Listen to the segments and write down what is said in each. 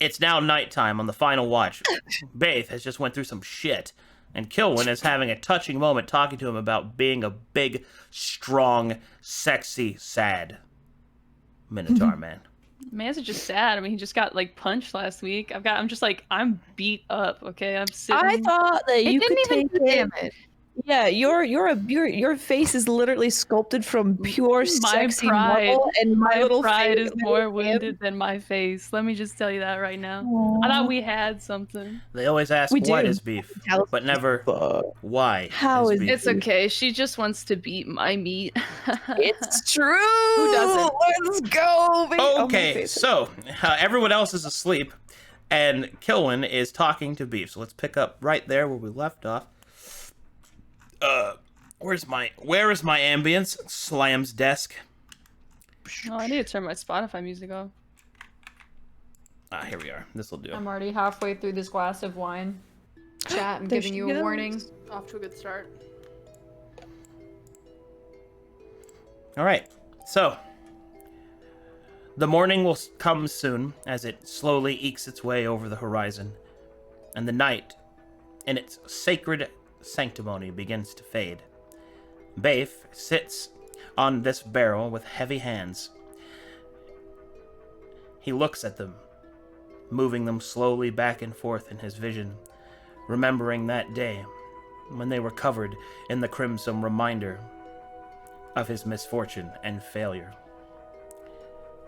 It's now nighttime on the final watch. Baith has just went through some shit, and Kilwin is having a touching moment talking to him about being a big, strong, sexy, sad Minotaur man. Man's just sad. I mean, he just got like punched last week. I'm just like, I'm beat up. Okay, I'm sitting. I thought that you could take it. damage. Yeah, your face is literally sculpted from pure sexy marble, and my little pride face is more wounded than my face. Let me just tell you that right now. I thought we had something. They always ask We what do. is beef, but never why. How is beef. It's okay. She just wants to beat my meat. It's true. Who doesn't? Let's go. Baby. Oh, my Okay, face. so everyone else is asleep, and Kilwin is talking to Beef. So let's pick up right there where we left off. Where is my ambience? Slam's desk. Oh, I need to turn my Spotify music off. Here we are. This will do. I'm already halfway through this glass of wine. Chat, I'm There giving she you a goes. warning. Off to a good start. All right. So the morning will come soon as it slowly ekes its way over the horizon, and the night, in its sacred sanctimony, begins to fade. Baif sits on this barrel with heavy hands. He looks at them, moving them slowly back and forth in his vision, remembering that day when they were covered in the crimson reminder of his misfortune and failure.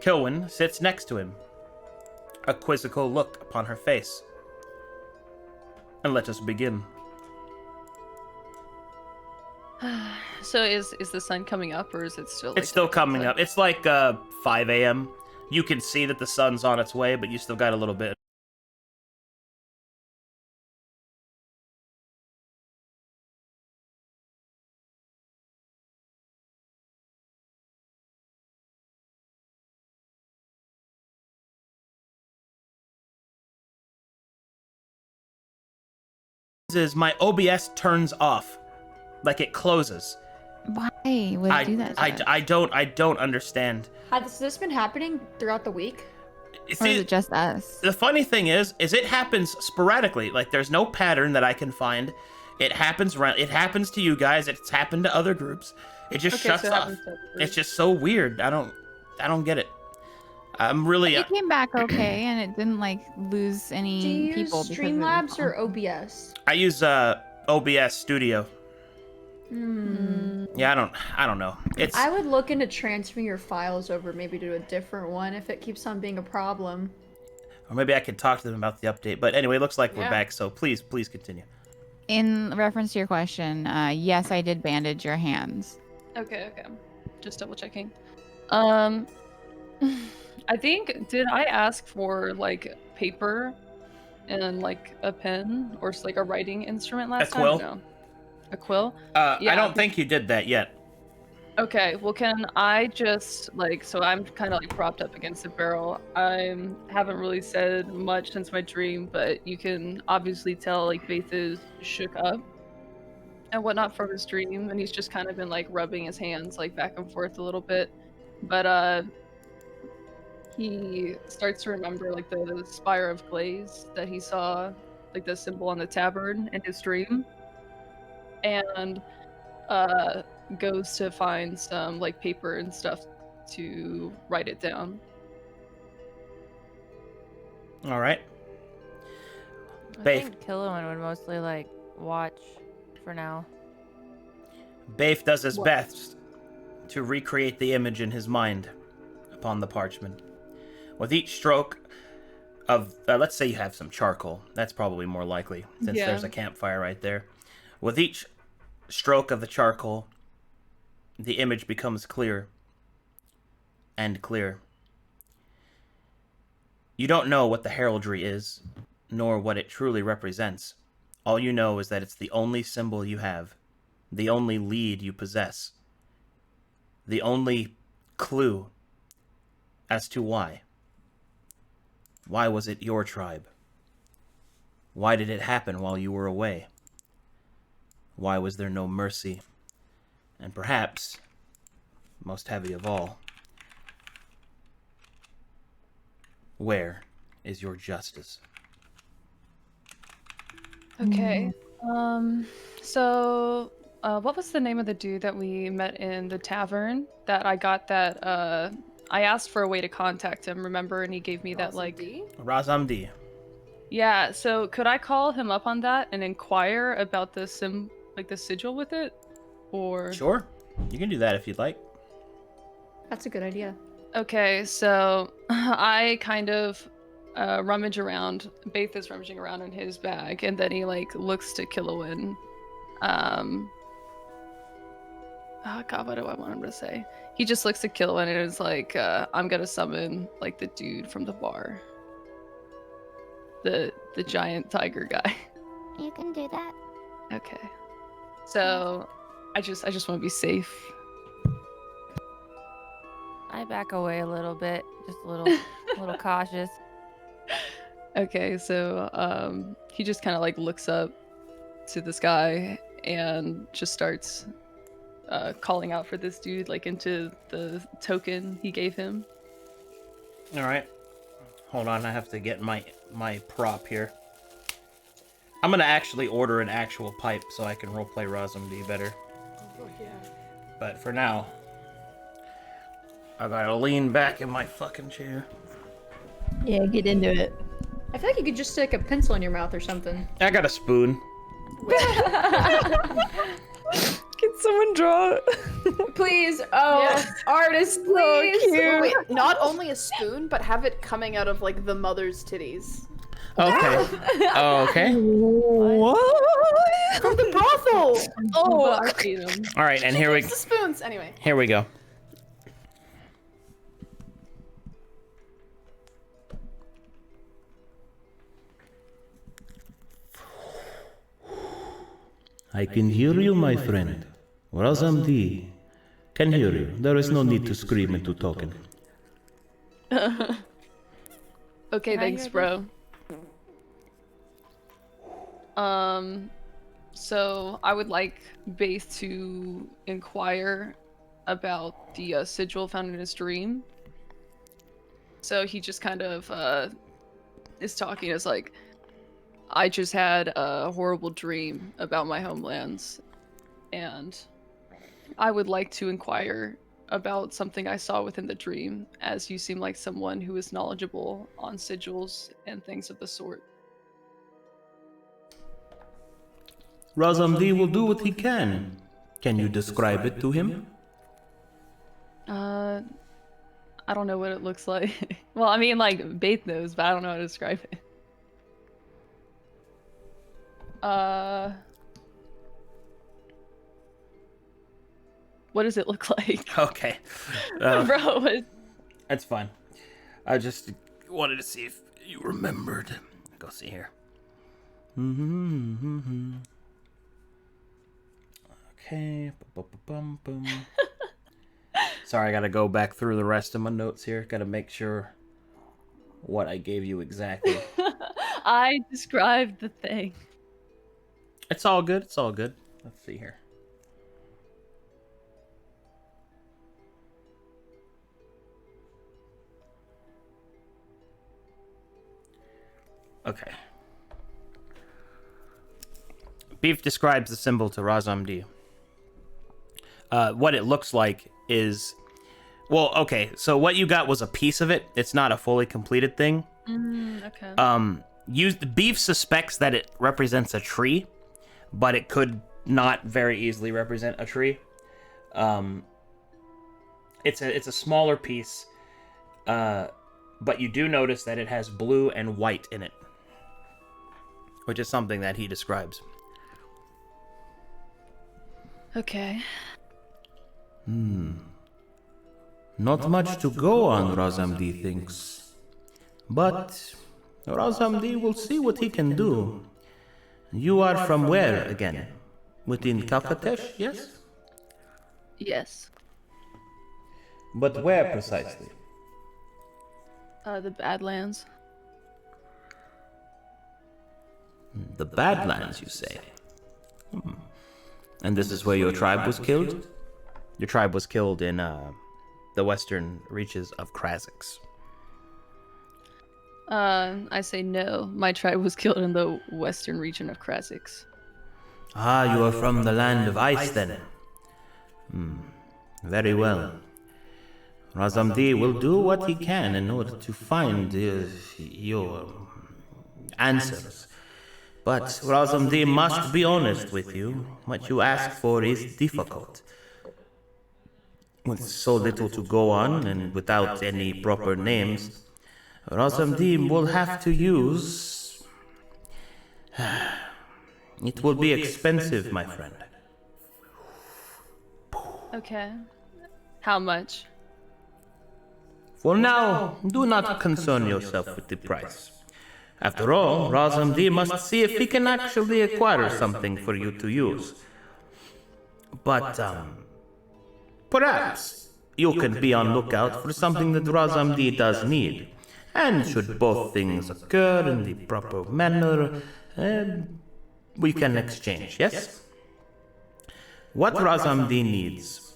Kilwin sits next to him, a quizzical look upon her face. And let us begin. So is the sun coming up, or is it still? It's still coming up. It's like 5 a.m. You can see that the sun's on its way, but you still got a little bit. Is my OBS turns off, like it closes. Why would it do that? I don't understand. Has this been happening throughout the week? Or is it just us? The funny thing is it happens sporadically. Like, there's no pattern that I can find. It happens to you guys. It's happened to other groups. It just shuts off. It's just so weird. I don't get it. I'm really. It came back okay, and it didn't like lose any Do you people. use Streamlabs or OBS? I use OBS Studio. Yeah, I don't know. I would look into transferring your files over maybe to a different one if it keeps on being a problem. Or maybe I could talk to them about the update. But anyway, it looks like we're back, so please continue. In reference to your question, yes, I did bandage your hands. Okay. Just double checking. I think, did I ask for like paper and like a pen or like a writing instrument last time? Quill? No. A quill? I don't think you did that yet. Okay, well, can I just like, so I'm kind of like propped up against the barrel. I haven't really said much since my dream, but you can obviously tell like Faith is shook up and whatnot from his dream, and he's just kind of been like rubbing his hands like back and forth a little bit. But he starts to remember like the spire of Glies that he saw, like the symbol on the tabard in his dream, and goes to find some like paper and stuff to write it down. All right. I think Killuin would mostly like watch for now. Baif does his best to recreate the image in his mind upon the parchment. With each stroke of, let's say you have some charcoal. That's probably more likely, since there's a campfire right there. With each stroke of the charcoal, the image becomes clear and clear. You don't know what the heraldry is, nor what it truly represents. All you know is that it's the only symbol you have, the only lead you possess, the only clue as to why. Why was it your tribe? Why did it happen while you were away? Why was there no mercy? And perhaps, most heavy of all, where is your justice. Okay. So, what was the name of the dude that we met in the tavern that I got that, I asked for a way to contact him, remember? And he gave me that, like... Razamdi. Yeah, so could I call him up on that and inquire about the the sigil with it? Or... Sure. You can do that if you'd like. That's a good idea. Okay, so I kind of rummage around. Baith is rummaging around in his bag, and then he like looks to Killowen. Oh God, what do I want him to say? He just looks at Killowen and is like, "I'm gonna summon like the dude from the bar, the giant tiger guy." You can do that. Okay, so I just want to be safe. I back away a little bit, just a little, little cautious. Okay, so he just kind of like looks up to the sky and just starts calling out for this dude like into the token he gave him. All right. Hold on, I have to get my prop here. I'm gonna actually order an actual pipe so I can roleplay Razamdi better. Oh, yeah. But for now, I gotta lean back in my fucking chair. Yeah, get into it. I feel like you could just stick a pencil in your mouth or something. I got a spoon. Can someone draw? Please, oh, Yes. artist, please. cute. Wait, not only a spoon, but have it coming out of like the mother's titties. Okay. Oh, okay. What? From the brothel. Oh, Arcadum. All right, and here we The spoons. Anyway. go. I can hear you, my friend. Razamdi can hear you. There is no need to scream into token. Okay, Can I thanks, hear bro. So I would like Baith to inquire about the sigil found in his dream. So he just kind of is talking as like, I just had a horrible dream about my homelands, and I would like to inquire about something I saw within the dream, as you seem like someone who is knowledgeable on sigils and things of the sort. Razamdi will do what he can. Can you describe it to him? I don't know what it looks like. Well, I mean, like, Baith knows, but I don't know how to describe it. What does it look like? Okay. Bro, That's fine. I just wanted to see if you remembered. Go see here. Okay. Bum. Sorry, I gotta go back through the rest of my notes here. Gotta make sure what I gave you exactly. I described the thing. It's all good. It's all good. Let's see here. Okay. Beef describes the symbol to Razamdi. What it looks like is... Well, okay, so what you got was a piece of it. It's not a fully completed thing. Okay. Beef suspects that it represents a tree, but it could not very easily represent a tree. It's a smaller piece, but you do notice that it has blue and white in it, which is something that he describes. Okay. Not much to go on, Razamdi thinks. But Razamdi will see what he can do. You are from where again? Within Kalkatesh, yes? Yes. But where precisely? The Badlands. The Badlands, you say? And this is where your tribe was killed? Your tribe was killed in the western reaches of Krazix. I say no. My tribe was killed in the western region of Krasix. Ah, you are from the land of ice then. Very well. Razamdi will do what he can in order to find your answers. But Razamdi must be honest with you. What you ask for is difficult. With so little to go on and without any proper names, Razamdi will have to use... It will be expensive, my friend. Okay. How much? For now, do not concern yourself with the price. After all, Razamdi must see if he can actually acquire something for you to use. But, perhaps you can be on lookout for something that Razamdi does need. And should both things occur in the proper manner, we can exchange, yes? What Razamdi needs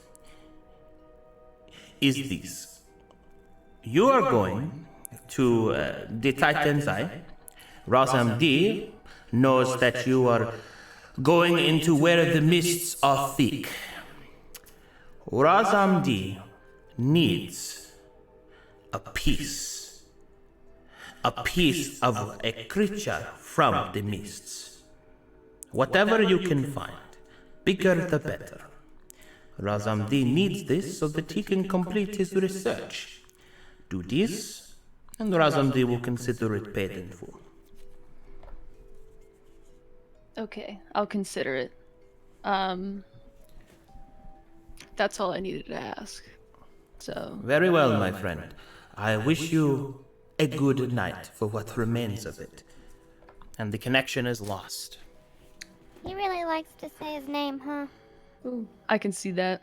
is this. You are going to the Titan's Eye. Razamdi knows that you are going into where the mists are thick. Razamdi needs a piece of a creature from the mists. Whatever you can find, bigger the better. Razamdi needs this so that he can complete his research. Do this, and Razamdi will consider it paid in full. Okay, I'll consider it. That's all I needed to ask. So. Very well, my friend. I wish you a good night for what remains of it. And the connection is lost. He really likes to say his name, huh? Ooh. I can see that.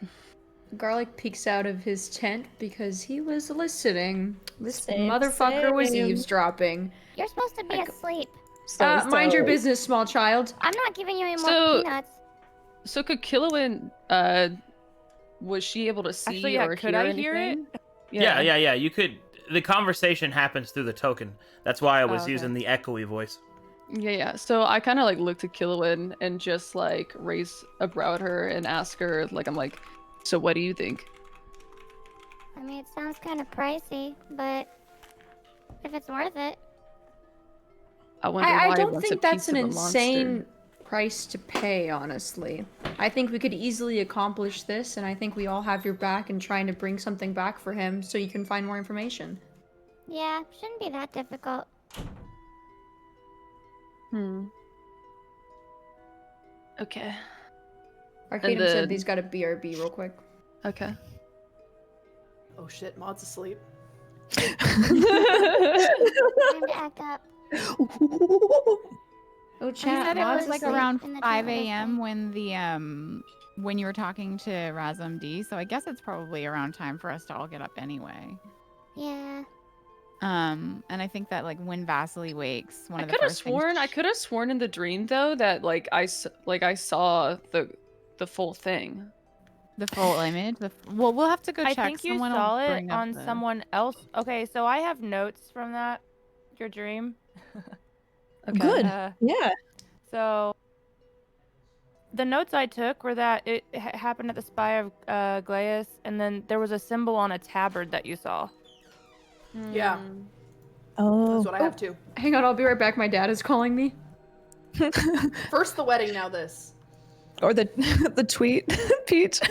Garlic peeks out of his tent because he was listening. This Same, motherfucker was same. eavesdropping. You're supposed to be asleep. Mind your business, small child. I'm not giving you any more So- peanuts. So could Killowen, was she able to see Actually, yeah, or could hear I hear anything? Yeah. You could. The conversation happens through the token. That's why I was okay. using the echoey voice. Yeah. So I kind of like look to Killowen and just like raise a brow at her and ask her, like, I'm like, so what do you think? I mean, it sounds kind of pricey, but if it's worth it. I wonder why I he don't wants think a that's piece an of a monster. insane price to pay, honestly. I think we could easily accomplish this, and I think we all have your back in trying to bring something back for him so you can find more information. Yeah, shouldn't be that difficult. Okay. Arcadum then- said he's got a BRB real quick. Okay. Oh shit, Maud's asleep. Time to act up. Oh, You chat, said it Maud's was like asleep. around in the 5 chat, a.m. when the when you were talking to Razamdi, so I guess it's probably around time for us to all get up anyway. Yeah. And I think that like when Vasily wakes, one I of the could have first things sworn. I could have sworn in the dream though that like I saw the full thing. the full image. Well, we'll have to go I check. think you Someone will saw it bring up on the- someone else. Okay, so I have notes from that, your dream. Okay. Good. Uh, Yeah. So the notes I took were that it happened at the Spire of Glies, and then there was a symbol on a tabard that you saw. Yeah, Oh. that's what I have too. Hang on, I'll be right back. My dad is calling me. First the wedding, now this. Or the the tweet, Pete.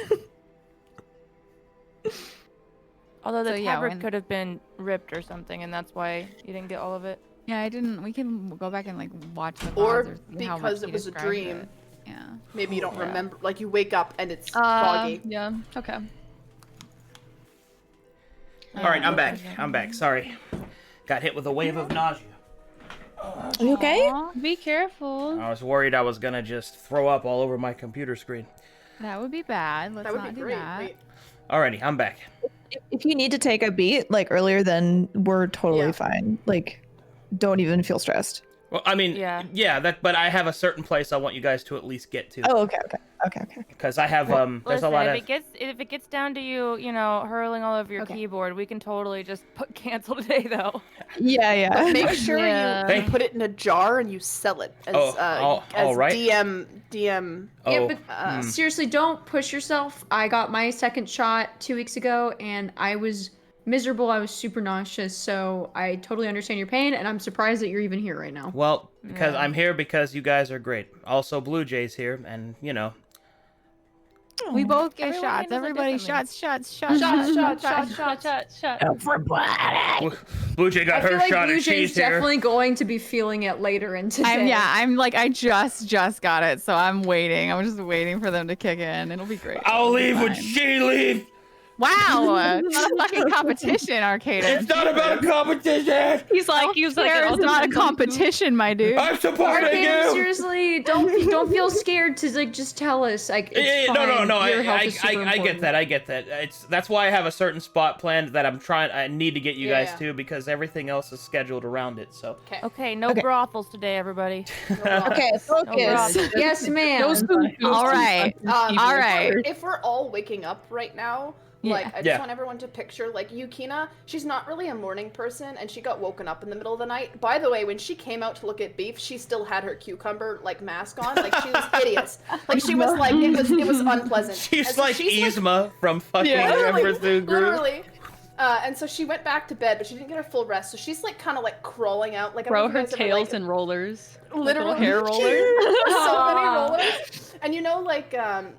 Although the So, yeah, tabard when- could have been ripped or something, and that's why you didn't get all of it. Yeah, I didn't. We can go back and like watch the Or VODs see how much because he it was a described dream. it. Yeah. Maybe you don't Yeah. remember, like you wake up and it's foggy. Yeah. Okay. All right, I'm back. I'm back. Sorry. Got hit with a wave of nausea. Are you okay? Aw, Be careful. I was worried I was gonna just throw up all over my computer screen. that would be bad. Let's That would not be do great. that. Wait. Alrighty, I'm back. If you need to take a beat like earlier, then we're totally Yeah. fine. Like, don't even feel stressed. Well, I mean, Yeah. yeah, but I have a certain place I want you guys to at least get to. Oh, okay, okay. Okay. Because I have there's Listen, a lot of. if it gets down to you, hurling all over your keyboard, we can totally just cancel today, though. Yeah. But make sure Yeah. you put it in a jar and you sell it as all right. DM. Oh, Yeah, but seriously, don't push yourself. I got my second shot 2 weeks ago, and I was miserable. I was super nauseous, so I totally understand your pain, and I'm surprised that you're even here right now. well, because I'm here because you guys are great. Also, Blue Jay's here, and We both get Everyone shots. handles it Everybody differently. shots. Shot. Blue Jay got I feel her like shot, Blue and Jay's she's here. definitely going to be feeling it later in today. I just got it, so I'm waiting. I'm just waiting for them to kick in. It'll be great. I'll It'll be leave when fine. she leaves. Wow, it's not a fucking competition, Arcadum. It's not about a competition. He's like, It's not a competition, my dude. I'm supporting Arcadum, you. seriously, don't feel scared to just tell us. Like, it's fine. No. Your health is super I get important. that. That's why I have a certain spot planned that I need to get you guys to, because everything else is scheduled around it. So. Okay, no brothels today, everybody. Okay, focus. Yes, ma'am. All right. All right. If we're all waking up right now, like, I just want everyone to picture, like, Yukina, she's not really a morning person, and she got woken up in the middle of the night. By the way, when she came out to look at Beef, she still had her cucumber, like, mask on. Like, she was hideous. Like, she was, like, it was unpleasant. She's like Yzma from fucking Emperor Group. Literally. And so she went back to bed, but she didn't get her full rest, so she's, like, kind of, like, crawling out. Like, Throw her tails and rollers. Literal Like hair rollers. So many rollers. And like,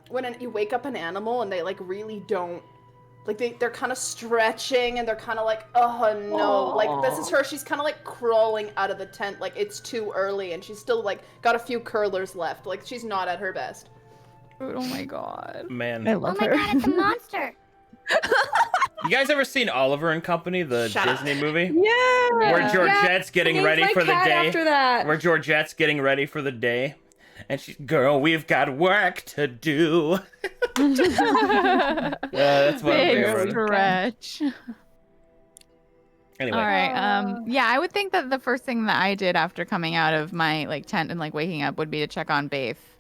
when you wake up an animal and they, like, really don't, like, they're kind of stretching and they're kind of like, oh no. Like, this is her. She's kind of like crawling out of the tent. Like, it's too early and she's still, like, got a few curlers left. Like, she's not at her best. Oh my god. Man. I love her. Oh my god, it's a monster. You guys ever seen Oliver and Company, the Disney movie? Yeah. Where Georgette's getting ready for the day. After that. Where Georgette's getting ready for the day. And she's, girl, we've got work to do. That's what I'm Big doing. stretch. Anyway. All right. Yeah, I would think that the first thing that I did after coming out of my tent and waking up would be to check on Baith,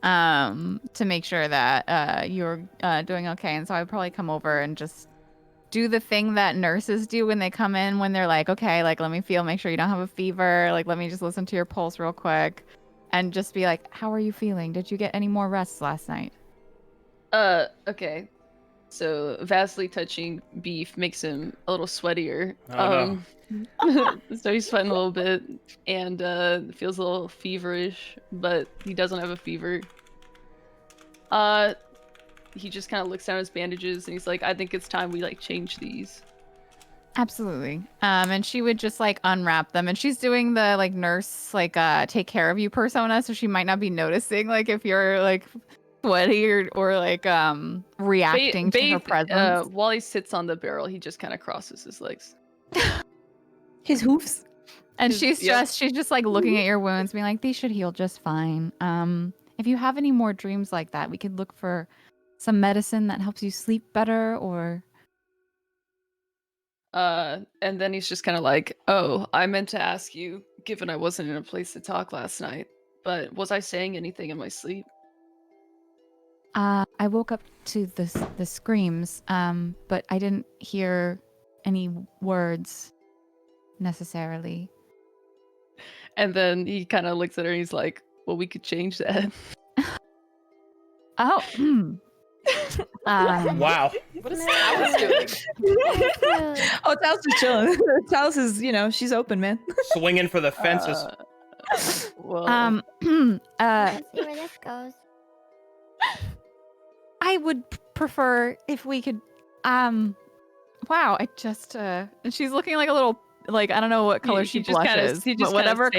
to make sure that you're doing okay. And so I'd probably come over and just do the thing that nurses do when they come in, when they're like, okay, like, let me feel, make sure you don't have a fever. Like, let me just listen to your pulse real quick. And just be like, how are you feeling? Did you get any more rest last night? Okay. So vastly touching Beef makes him a little sweatier. Oh, So he's sweating a little bit and feels a little feverish, but he doesn't have a fever. He just kind of looks down at his bandages and he's like, I think it's time we change these. Absolutely. And she would just unwrap them, and she's doing the nurse take care of you persona, so she might not be noticing if you're sweaty or reacting to her presence. While he sits on the barrel, he just kind of crosses his legs. His hoofs. And she's just looking at your wounds, being like, these should heal just fine. If you have any more dreams like that, we could look for some medicine that helps you sleep better, or and then he's just kind of like, oh, I meant to ask you, given I wasn't in a place to talk last night, but was I saying anything in my sleep? I woke up to the screams, but I didn't hear any words necessarily. And then he kind of looks at her and he's like, well, we could change that. Oh. Wow. What is Alice doing? Oh, Talis is chilling. Talis is, she's open, man. Swinging for the fences. Well, Let's see where this goes. I would prefer if we could, wow, I just, and she's looking like a little, I don't know what color she blushes, but whatever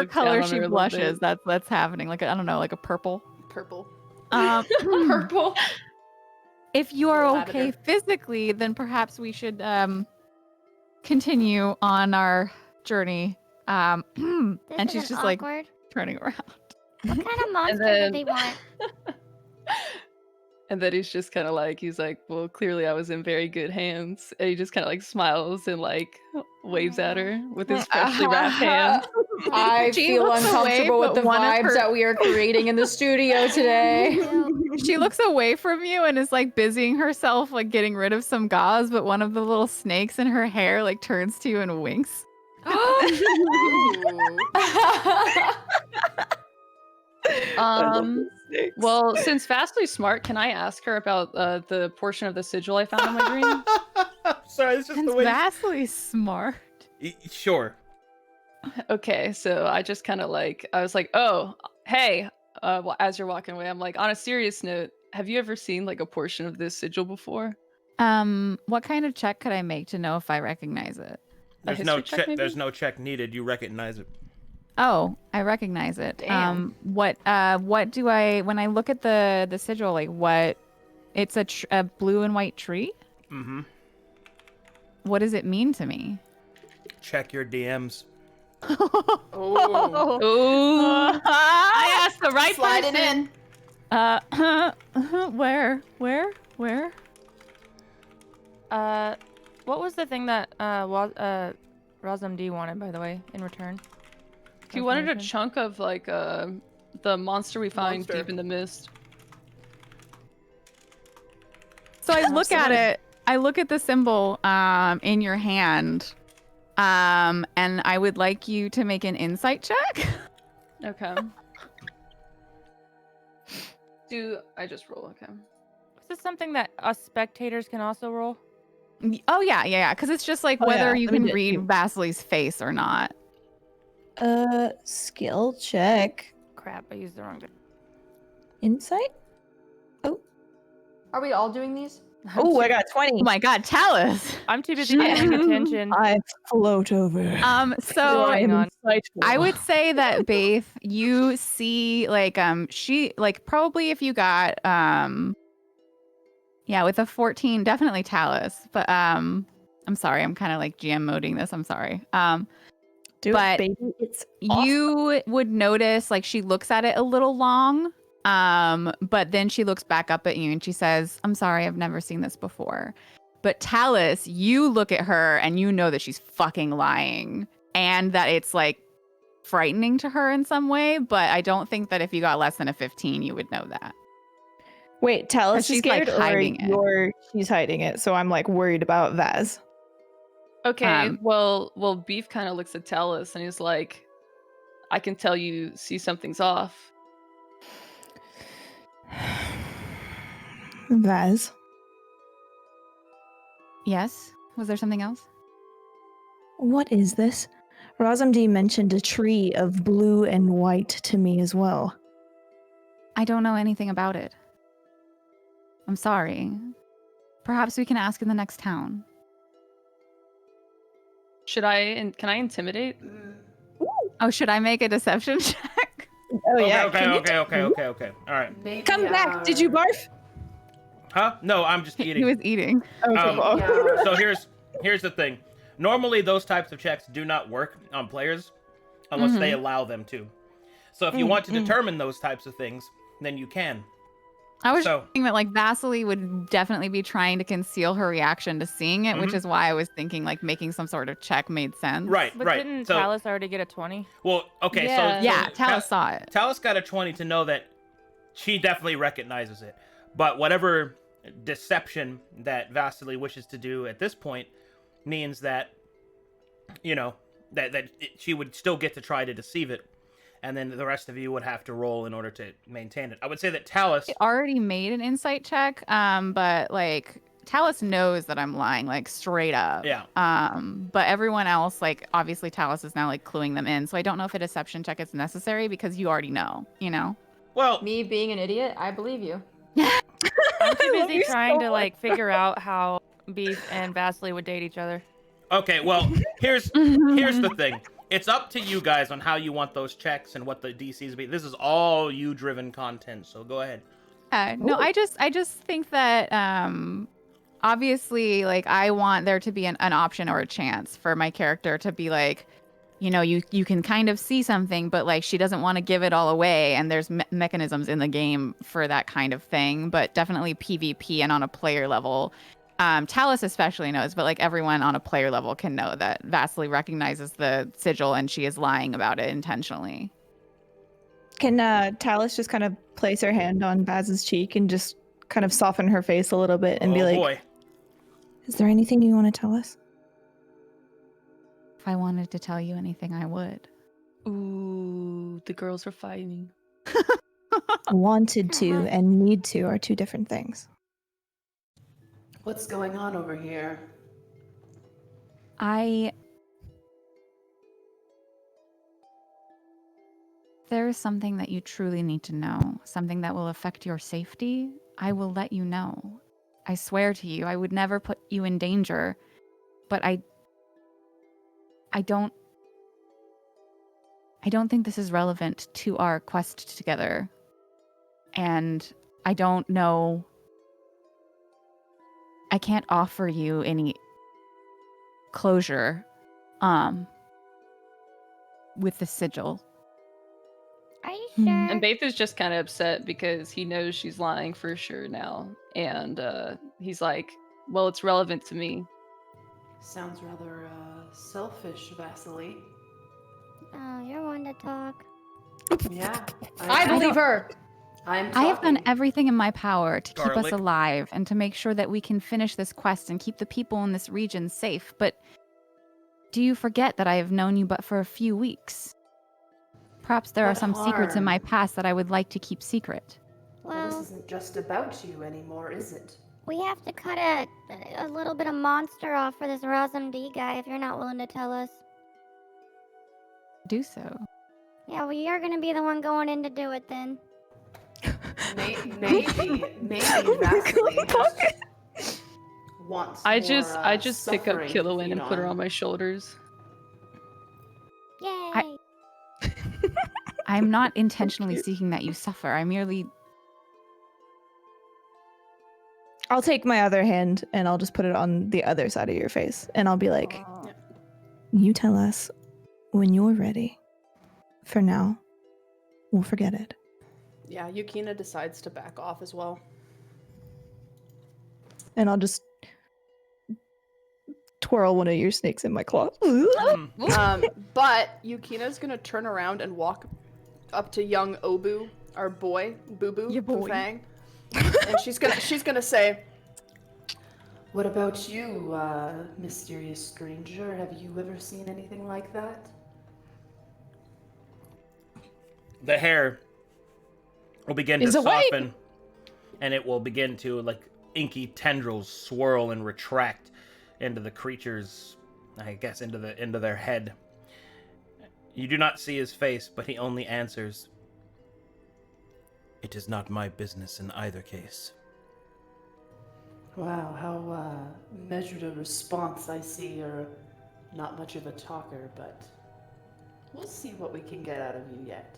color she blushes, that's happening. I don't know, a purple. Purple. Purple. If you are Lavender. okay physically, then perhaps we should continue on our journey. And This she's is just awkward. turning around. What kind of monster then- did they want? and then he's just kind of he's like, well, clearly I was in very good hands. And he just kind of smiles and waves at her with his freshly wrapped hands. I She feel looks away, uncomfortable with but the one of vibes her- that we are creating in the studio today. She looks away from you and is like busying herself, like getting rid of some gauze, but one of the little snakes in her hair like turns to you and winks. Well, since Fastly's smart, can I ask her about the portion of the sigil I found in my dream? Sorry, it's just Since the way. vastly smart. Sure. Okay, so I just kind of like, I was like, oh, hey, as you're walking away, I'm like, on a serious note, have you ever seen like a portion of this sigil before? What kind of check could I make to know if I recognize it? A history check, maybe? There's no check needed. You recognize it. Oh, I recognize it. Damn. What do I when I look at the sigil, like what? It's a blue and white tree. Mm-hmm. What does it mean to me? Check your DMs. Oh. Ooh. I asked the right Slide it person. in. Where? What was the thing that Razamdi wanted, by the way, in return? He wanted a Information? chunk of like the monster we find Monster. deep in the mist. So I look at it. I look at the symbol in your hand, and I would like you to make an insight check. Okay. Do I just roll? Okay. Is this something that us spectators can also roll? Oh yeah. Because it's just like Oh, whether yeah. you Let me can get read you. Vasili's face or not. Skill check. Crap, I used the wrong. Insight? Are we all doing these? Oh, I got 20. Oh my God, Talus. I'm too busy paying attention. I float over. So Hang on. I would say that Baith, you see like she like probably if you got yeah, with a 14, definitely Talus. But I'm sorry, I'm kind of like GM moding this. I'm sorry. Do but it, baby. It's awesome. you would notice like she looks at it a little long. But then she looks back up at you and she says, I'm sorry, I've never seen this before. But Talus, you look at her and you know that she's fucking lying and that it's like frightening to her in some way. But I don't think that if you got less than a 15, you would know that. Wait, Talus she's, is like, scared hiding it. she's hiding it, so I'm like worried about Vaz. Okay. Well, Beef kind of looks at Talus and he's like, I can tell you see something's off. Vaz. Yes? Was there something else? What is this? Razamdi mentioned a tree of blue and white to me as well. I don't know anything about it. I'm sorry. Perhaps we can ask in the next town. Should I? Can I intimidate? Oh, should I make a deception check? Oh yeah. Okay. All right. Maybe, Come back. Did you barf? Huh? No, I'm just He eating. was eating. So here's the thing. Normally, those types of checks do not work on players unless they allow them to. So if you want to determine those types of things, then you can. I was So- thinking that like Vasily would definitely be trying to conceal her reaction to seeing it, which is why I was thinking like making some sort of check made sense. Right, But right. didn't So, Talus already get a 20? well, okay, Yeah. so Yeah, Talus saw it. Talus got a 20 to know that she definitely recognizes it. But whatever deception that Vasily wishes to do at this point means that, you know, she would still get to try to deceive it. And then the rest of you would have to roll in order to maintain it. I would say that Talus... I already made an insight check, but like Talus knows that I'm lying, like straight up. Yeah. But everyone else, like obviously Talus is now like cluing them in. So I don't know if a deception check is necessary because you already know, you know? Well, Me being an idiot, I believe you. I'm too love busy you trying so to like figure out how Beef and Vasily would date each other. okay, well, here's the thing. It's up to you guys on how you want those checks and what the DCs be. This is all you-driven content, so go ahead. No, I just think that obviously like I want there to be an option or a chance for my character to be like, you know, you can kind of see something, but like she doesn't want to give it all away, and there's mechanisms in the game for that kind of thing, but definitely PvP and on a player level. Talus especially knows, but like everyone on a player level can know that Vasily recognizes the sigil and she is lying about it intentionally. Can Talus just kind of place her hand on Baz's cheek and just kind of soften her face a little bit and be like, boy. "Is there anything you want to tell us?" If I wanted to tell you anything, I would. Ooh, the girls are fighting. Wanted to and need to are two different things. What's going on over here? There is something that you truly need to know, something that will affect your safety. I will let you know. I swear to you, I would never put you in danger, but I don't think this is relevant to our quest together. And I don't know. I can't offer you any closure with the sigil. Are you sure? And Baith is just kind of upset because he knows she's lying for sure now. And he's like, well, it's relevant to me. Sounds rather selfish, Vasily. Oh, you're one to talk. Yeah. I believe her. I have done everything in my power to keep us Garlic. alive and to make sure that we can finish this quest and keep the people in this region safe. But do you forget that I have known you but for a few weeks? Perhaps there are some secrets in my past that I would like to keep secret. Well, this Well, isn't just about you anymore, is it? we have to cut a little bit of monster off for this Razamdi guy if you're not willing to tell us. Do so. Yeah, well, you're gonna be the one going in to do it then. Maybe Vasily just wants I more, just pick up suffering Kilowin to and feed put her on. on my shoulders. Yay! I'm not intentionally seeking that you suffer. I merely... I'll take my other hand and I'll just put it on the other side of your face. And I'll be like, you tell us when you're ready. For now, we'll forget it. Yeah, Yukina decides to back off as well. And I'll just twirl one of your snakes in my claw. But Yukina's gonna turn around and walk up to young Obu, our boy, Boo Boo, Your boy. Fang, and she's gonna say, "What about you, mysterious stranger? Have you ever seen anything like that?" The hair will begin Is to it white? soften, and it will begin to, like, inky tendrils swirl and retract into the creature's, I guess, into their head. You do not see his face, but he only answers, It is not my business in either case. Wow, how measured a response. I see you're not much of a talker, but we'll see what we can get out of you yet.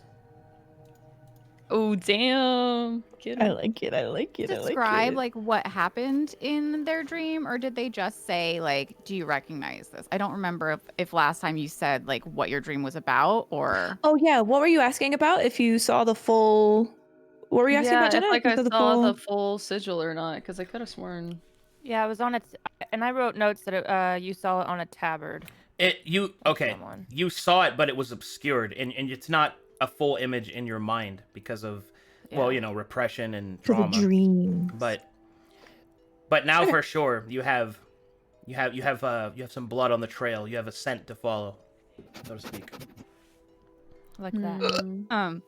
Oh, damn. Get I him. like it. I like it. Describe like what happened in their dream, or did they just say like, do you recognize this? I don't remember if last time you said like what your dream was about, or Oh yeah, what were you asking about? If you saw the full, what were you asking Yeah, about, it's Jenna? like If you I saw saw the full sigil or not, because I could have sworn. Yeah, it was on and I wrote notes that you saw it on a tabard. okay, you saw it, but it was obscured, and it's not a full image in your mind because of, well, you know, repression and for trauma. the dream. But now for sure, you have some blood on the trail. You have a scent to follow, so to speak. Like that.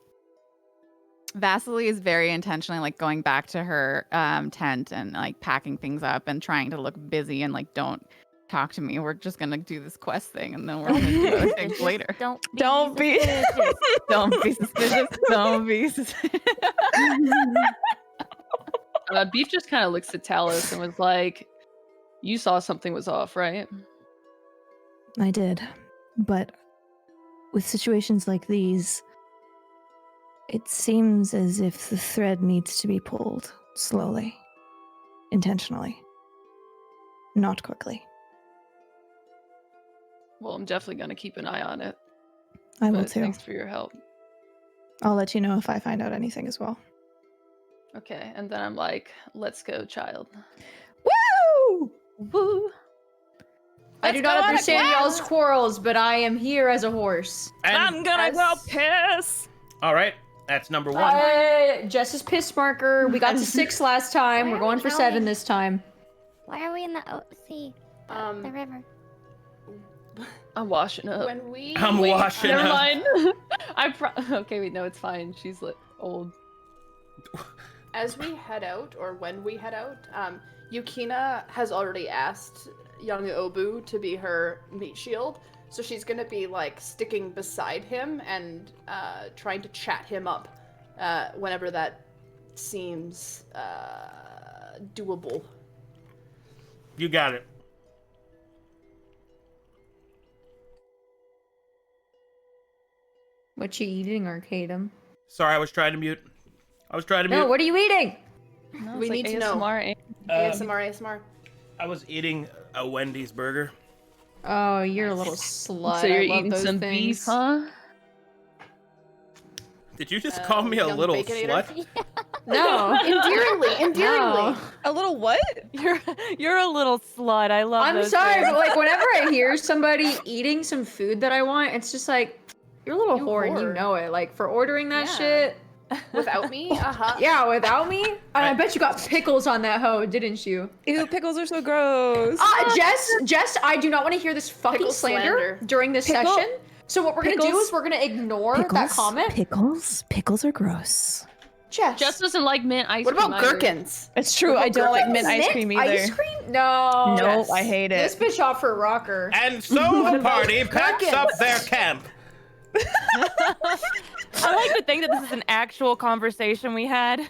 Vasily is very intentionally like going back to her tent and like packing things up and trying to look busy and like, don't talk to me. We're just gonna do this quest thing and then we're gonna do other things later. Don't be suspicious. Don't be suspicious. Don't be suspicious. Beef just kind of looks at Talus and was like, you saw something was off, right? I did, but with situations like these, it seems as if the thread needs to be pulled slowly, intentionally, not quickly. Well, I'm definitely going to keep an eye on it. I will but too. Thanks for your help. I'll let you know if I find out anything as well. Okay, and then I'm like, let's go, child. Woo! Woo. I do Let's not go on a understand quest. y'all's quarrels, but I am here as a horse. I'm gonna go as- piss. All right, that's number 1. Jess's piss marker. We got to 6 last time. Where We're are going we for going? 7 this time. Why are we in the sea? The river. I'm washing up. When we I'm washing Never up. mind. Okay, wait, no, it's fine. She's old. As we head out, or when we head out, Yukina has already asked young Obu to be her meat shield, so she's gonna be like sticking beside him and trying to chat him up whenever that seems doable. You got it. What you eating, Arcadum? Sorry, I was trying to mute. No, what are you eating? No, We it's like need to know. ASMR. ASMR. I was eating a Wendy's burger. Oh, you're a little slut. So you're I love eating those some things. beef, huh? Did you just call me a young little Baconator? slut? No. Endearingly. No. A little what? You're a little slut. I love I'm those sorry, things. but like whenever I hear somebody eating some food that I want, it's just like, you're a little You whore and you whore. know it. Like for ordering that Yeah. shit. Without me? Uh-huh. Yeah, without me? And I bet you got pickles on that hoe, didn't you? Ew, pickles are so gross. Jess, I do not want to hear this fucking Pickle slander slander. during this Pickle- session. So what we're gonna do pickles- is we're gonna ignore that comment. Pickles are gross. Jess, Jess doesn't like mint ice What cream. about either. gherkins? It's true. I don't like mint ice cream either. Ice cream? No. Nope, I hate it. This bitch off for a rocker. And so the party packs up their camp. I like to think that this is an actual conversation we had.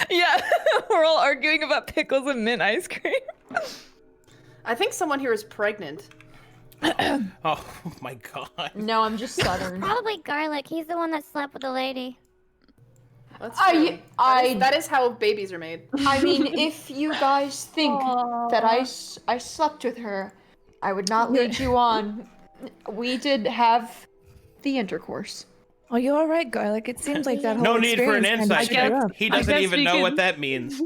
Yeah, we're all arguing about pickles and mint ice cream. I think someone here is pregnant. Oh my god. No, I'm just southern. Probably Garlic. He's the one that slept with the lady. That's I- true. I- that is how babies are made. I mean, if you guys think that I slept with her, I would not lead you on. We did have the intercourse. Are you all right, Garlic? It seems like that whole No need for an experience kinda inside screwed you check. up. He I doesn't guess even we know can- what that means.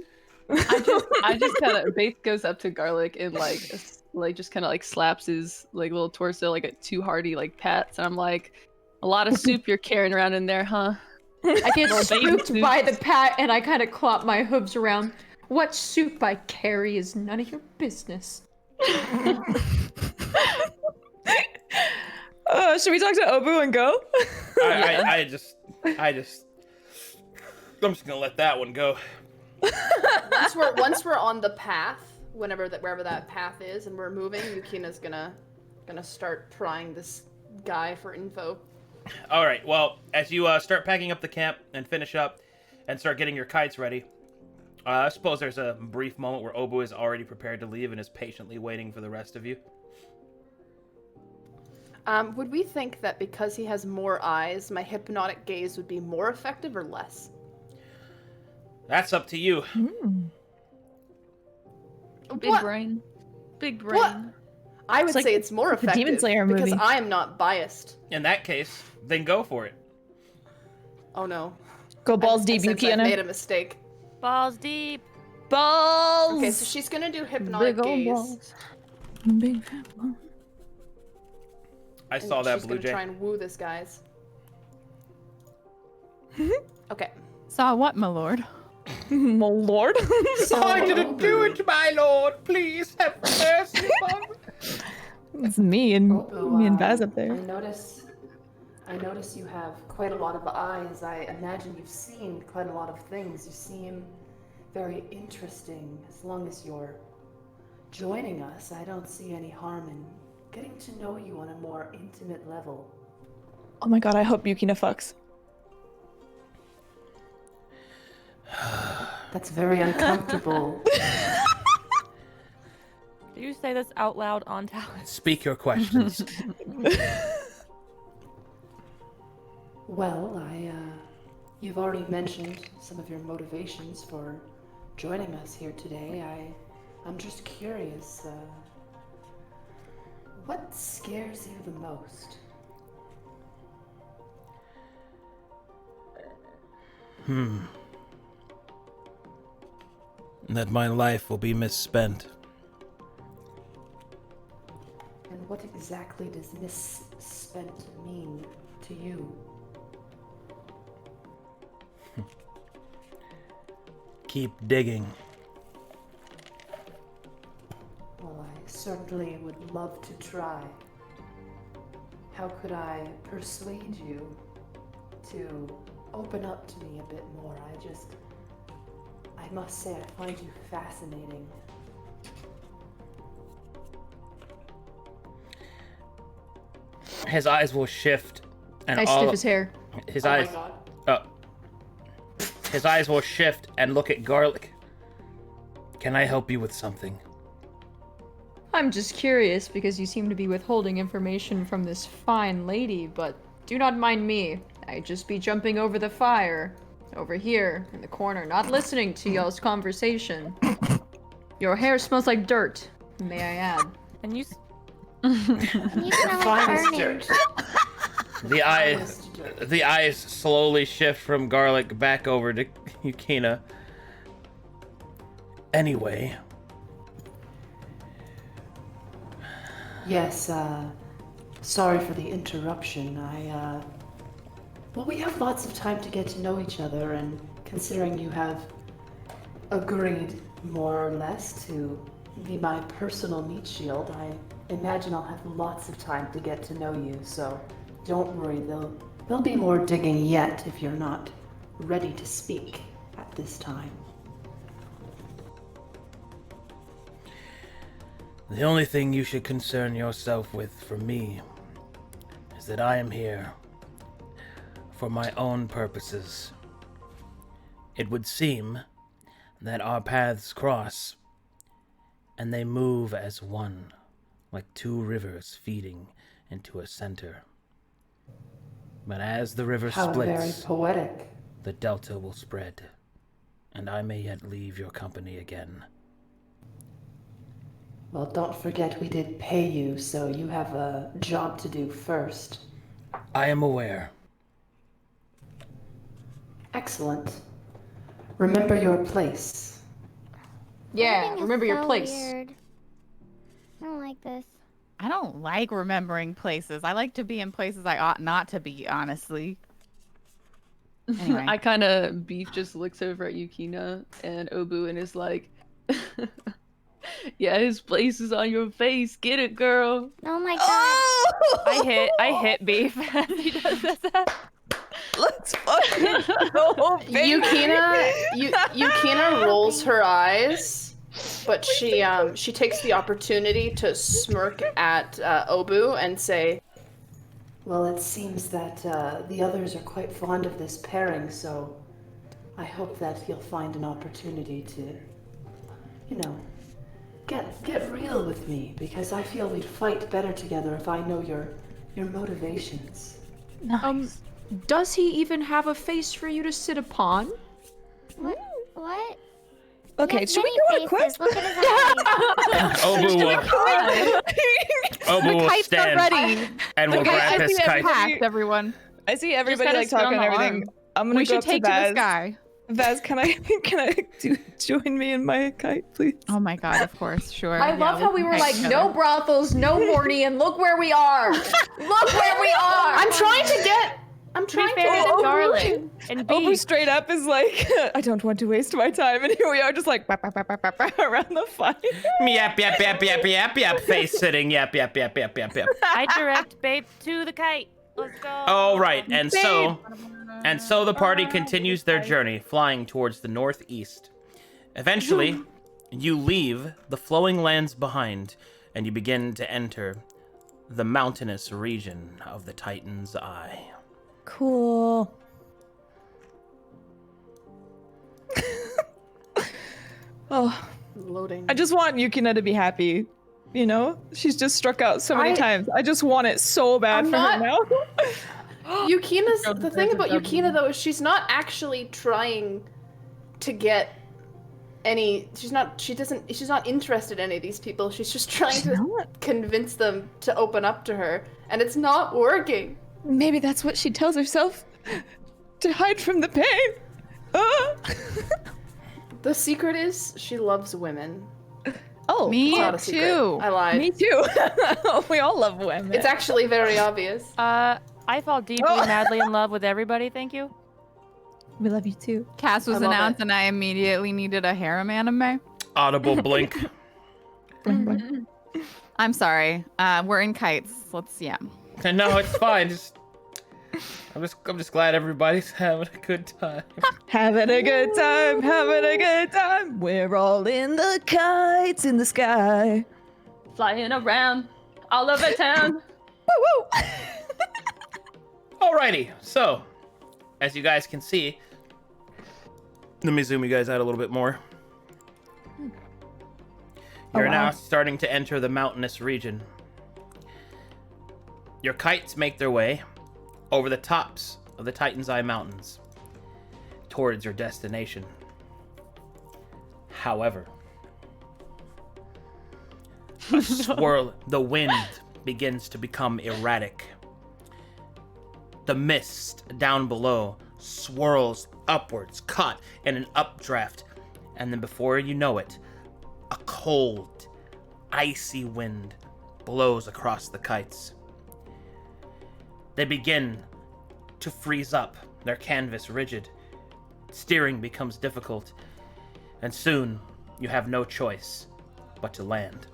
I just kind of Baith goes up to Garlic and like just kind of like slaps his like little torso like a 2 hearty like pats, and I'm like, a lot of soup you're carrying around in there, huh? I get Little baby spooked soup. by the pat and I kind of clap my hooves around. What soup I carry is none of your business. Should we talk to Obu and go? I'm just gonna let that one go. Once we're on the path, wherever that path is, and we're moving, Yukina's gonna start prying this guy for info. All right. Well, as you start packing up the camp and finish up, and start getting your kites ready, I suppose there's a brief moment where Obu is already prepared to leave and is patiently waiting for the rest of you. Would we think that because he has more eyes, my hypnotic gaze would be more effective or less? That's up to you. Big What? brain. Big brain. What? I would like- say it's more it's the effective Demon Slayer because movie. I am not biased. In that case, then go for it. Oh no. Go balls I deep, sense I've Yukina. made a mistake. Balls deep. Balls! Okay, so she's gonna do hypnotic Big old gaze. balls. Big fat balls. I and saw that she's blue gonna jay. try and woo this guys. Okay. Saw what, my lord? My lord. I didn't do it, my lord. Please have mercy upon me. It's me and Baz up there. I notice you have quite a lot of eyes. I imagine you've seen quite a lot of things. You seem very interesting. As long as you're joining us, I don't see any harm in getting to know you on a more intimate level. Oh my god, I hope Yukina fucks. That's very uncomfortable. Do you say this out loud on talent? Speak your questions. Well, you've already mentioned some of your motivations for joining us here today. I'm just curious, what scares you the most? That my life will be misspent. What exactly does misspent mean to you? Keep digging. Well, I certainly would love to try. How could I persuade you to open up to me a bit more? I must say, I find you fascinating. His eyes will shift, and I sniff his hair. His Oh eyes. my god. His eyes will shift and look at Garlic. Can I help you with something? I'm just curious because you seem to be withholding information from this fine lady, but do not mind me. I'd just be jumping over the fire, over here in the corner, not listening to y'all's conversation. Your hair smells like dirt, may I add. And you You smell like burning. The eyes slowly shift from Garlic back over to Yukina. Anyway. Yes, sorry for the interruption. Well, we have lots of time to get to know each other, and considering you have agreed, more or less, to be my personal meat shield, I imagine I'll have lots of time to get to know you, so don't worry, there'll be more digging yet if you're not ready to speak at this time. The only thing you should concern yourself with from me is that I am here for my own purposes. It would seem that our paths cross, and they move as one, like two rivers feeding into a center. But as the river How very splits, poetic. the delta will spread, and I may yet leave your company again. Well, don't forget we did pay you, so you have a job to do first. I am aware. Excellent. Remember your place. Yeah, Everything is remember your so place. Weird. I don't like this. I don't like remembering places. I like to be in places I ought not to be, honestly. Anyway. I kind of beef just looks over at Yukina and Obu and is like, yeah, his place is on your face. Get it, girl. Oh my god. I hit beef as he does that. Let's fucking go, baby. Yukina rolls her eyes, but she takes the opportunity to smirk at Obu and say, Well, it seems that the others are quite fond of this pairing, so I hope that you'll find an opportunity to, get real with me, because I feel we'd fight better together if I know your motivations. Does he even have a face for you to sit upon? What? Okay, He has should we many go on a quest? faces. Look at his eyes. Obu will Kites are stand ready. and will grab his kite. Packed, everyone. I see everybody gotta like sit on talking and the everything. arm. I'm gonna We go should up take to to the Vaz. sky. Vaz, can I join me in my kite, please? Oh my god, of course, sure. I love how we were like, no brothels, no horny, and look where we are. Look where we are. I'm trying to To be fair to Garlic and Obu beef. straight up is like, I don't want to waste my time, and here we are just like around the fire. Yep, face sitting, yep. I direct Babe to the kite. Let's go. All right, and so the party continues their journey, flying towards the northeast. Eventually, you leave the flowing lands behind, and you begin to enter the mountainous region of the Titan's Eye. Cool. Oh, loading. I just want Yukina to be happy. You know, she's just struck out so many times. I just want it so bad I'm for her not- now. Yukina's the thing about Yukina though is she's not actually trying to get any. She's not interested in any of these people. She's just trying to convince them to open up to her, and it's not working. Maybe that's what she tells herself to hide from the pain. The secret is she loves women. Oh, Me It's not a secret. too. I lied. me too. We all love women. It's actually very obvious. I fall deeply, madly in love with everybody. Thank you. We love you too. Cass was I love announced, it. and I immediately needed a harem anime. Audible blink. I'm sorry. We're in kites. Yeah. No, it's fine. I'm just glad everybody's having a good time. Having a good time, having a good time. We're all in the kites in the sky. Flying around all over town. Woo woo! Alrighty, so as you guys can see, let me zoom you guys out a little bit more. You're now starting to enter the mountainous region. Your kites make their way over the tops of the Titan's Eye Mountains towards your destination. However, the wind begins to become erratic. The mist down below swirls upwards, caught in an updraft, and then before you know it, a cold, icy wind blows across the kites. They begin to freeze up, their canvas rigid. Steering becomes difficult, and soon you have no choice but to land.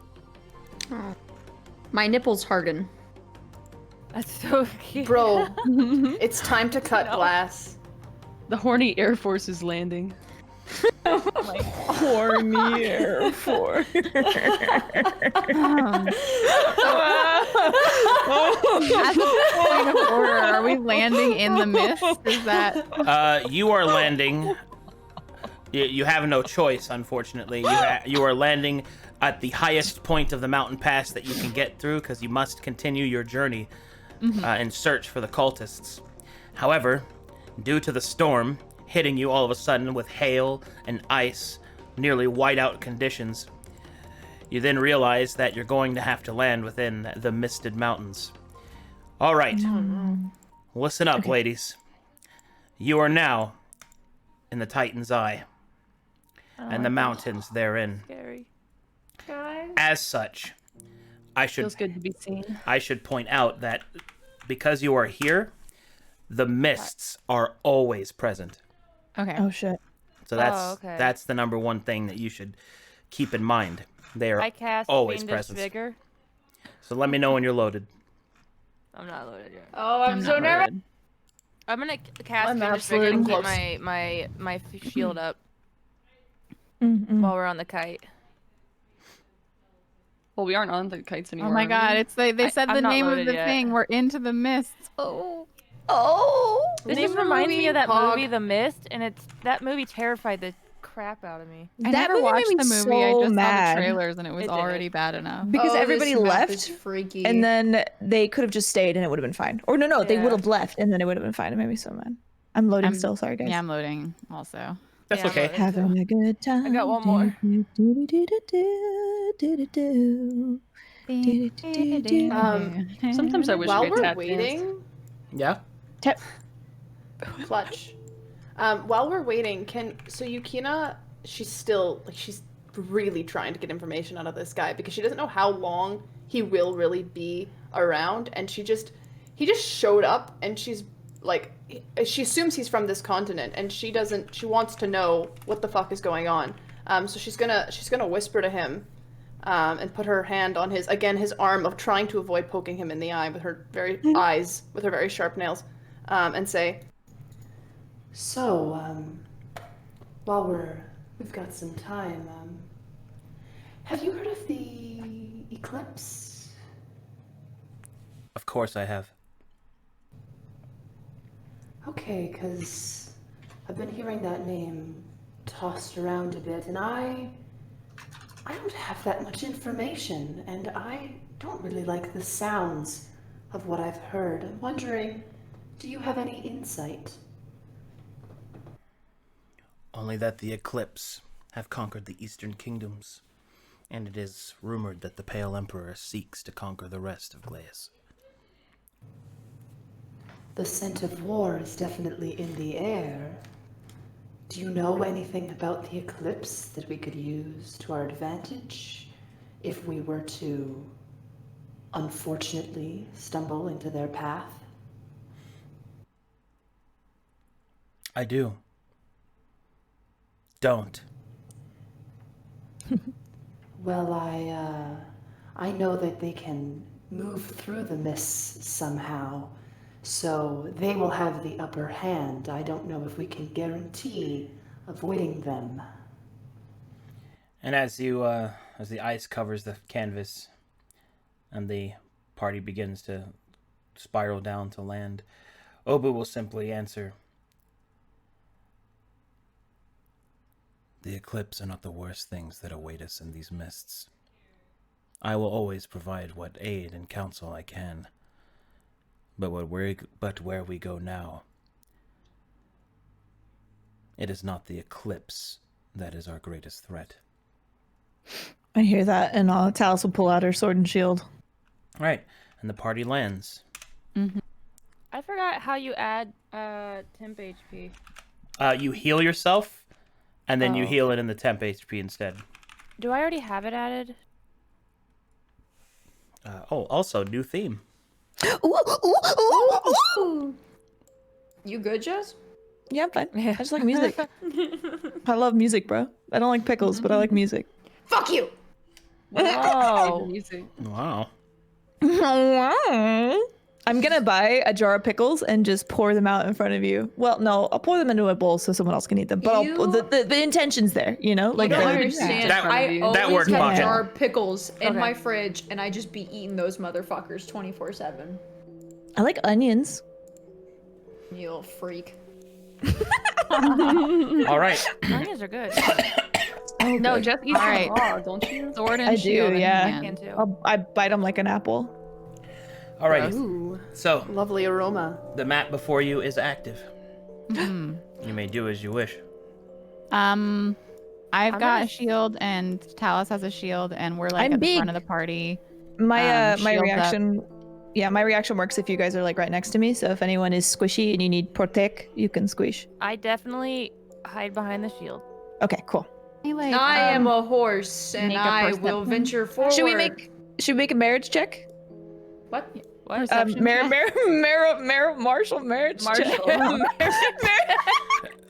My nipples harden. That's so cute. Bro, it's time to cut glass. The horny Air Force is landing. Horny Air Force. As a point of order, are we landing in the mist? Is that? You are landing. You have no choice, unfortunately. You are landing at the highest point of the mountain pass that you can get through, because you must continue your journey and search for the cultists. However, due to the storm hitting you all of a sudden with hail and ice, nearly whiteout conditions, you then realize that you're going to have to land within the misted mountains. All right, listen up, ladies. You are now in the Titan's Eye and the mountains therein. Scary. As such, I Feels good to be seen. should point out that because you are here, the mists are always present. Okay. Oh shit. So okay. that's the number one thing that you should keep in mind. They are I cast always Fiendish present. Vigor. So let me know when you're loaded. I'm not loaded yet. Oh, I'm so nervous. I'm gonna cast I'm Fiendish Vigor to keep absolutely my shield up Mm-mm. while we're on the kite. Well, we aren't on the kites anymore. Oh my are we? god! It's they said I'm the not name of loaded the yet. thing. We're into the mists. Oh. This Name just of the reminds me movie? of that Pog. movie, The Mist, and that movie terrified the crap out of me. I That never movie made watched me the movie. I so just saw mad. the trailers, and it was It did. already bad enough. Because Oh, everybody this map left, is freaky. and then they could have just stayed, and it would have been fine. Or no, they Yeah. would have left, and then it would have been fine. It made me so mad. I'm loading still. Sorry, guys. Yeah, I'm loading also. That's Yeah, okay. but- Having a good time. I got one more. Sometimes I wish While we could we're tap dance. waiting, Yeah. clutch. While we're waiting, so Yukina, she's still she's really trying to get information out of this guy because she doesn't know how long he will really be around, and he just showed up, and she's like, she assumes he's from this continent, and she wants to know what the fuck is going on. So she's gonna whisper to him, and put her hand on his arm, of trying to avoid poking him in the eye with her very eyes, with her very sharp nails, and say, So, while we've got some time, have you heard of the eclipse? Of course I have. Okay, because I've been hearing that name tossed around a bit, and I don't have that much information, and I don't really like the sounds of what I've heard. I'm wondering, do you have any insight? Only that the Eclipse have conquered the Eastern Kingdoms, and it is rumored that the Pale Emperor seeks to conquer the rest of Glies. The scent of war is definitely in the air. Do you know anything about the eclipse that we could use to our advantage? if we were to unfortunately stumble into their path? I do. Don't. Well, I know that they can move through the mists somehow, so they will have the upper hand. I don't know if we can guarantee avoiding them. And as the ice covers the canvas and the party begins to spiral down to land, Obu will simply answer, "The eclipse are not the worst things that await us in these mists. I will always provide what aid and counsel I can. But where we go now, it is not the eclipse that is our greatest threat." I hear that, and Talis will pull out her sword and shield. All right, and the party lands. I forgot how you add temp HP. You heal yourself, and then you Oh. heal it in the temp HP instead. Do I already have it added? Also, new theme. You good, Jess? Yeah, I'm fine. I just like music. I love music, bro. I don't like pickles, but I like music. Fuck you! Whoa. Music. Wow. I'm gonna buy a jar of pickles and just pour them out in front of you. Well, no, I'll pour them into a bowl so someone else can eat them. But the intention's there, you know? Like, Like you don't the- understand. That- I that always worked have a fine. jar of pickles in Okay. my fridge, and I just be eating those motherfuckers 24/7. I like onions. You little freak. All right. Onions are good. No, just eat All them right. raw, don't you? Sword and I do, shield. in yeah. hand. I can too. I bite them like an apple. All right. Ooh, So, lovely aroma. the map before you is active. Hmm. You may do as you wish. I've I'm got gonna- a shield, and Talis has a shield, and we're like I'm at the front big. of the party. My Shield up. reaction, yeah, my reaction works if you guys are like right next to me. So if anyone is squishy and you need protect, you can squish. I definitely hide behind the shield. Okay, cool. I am a horse, and make a I will perception. venture forward. Should we make a marriage check? What? What? Perception Marshall marriage check. Marshall.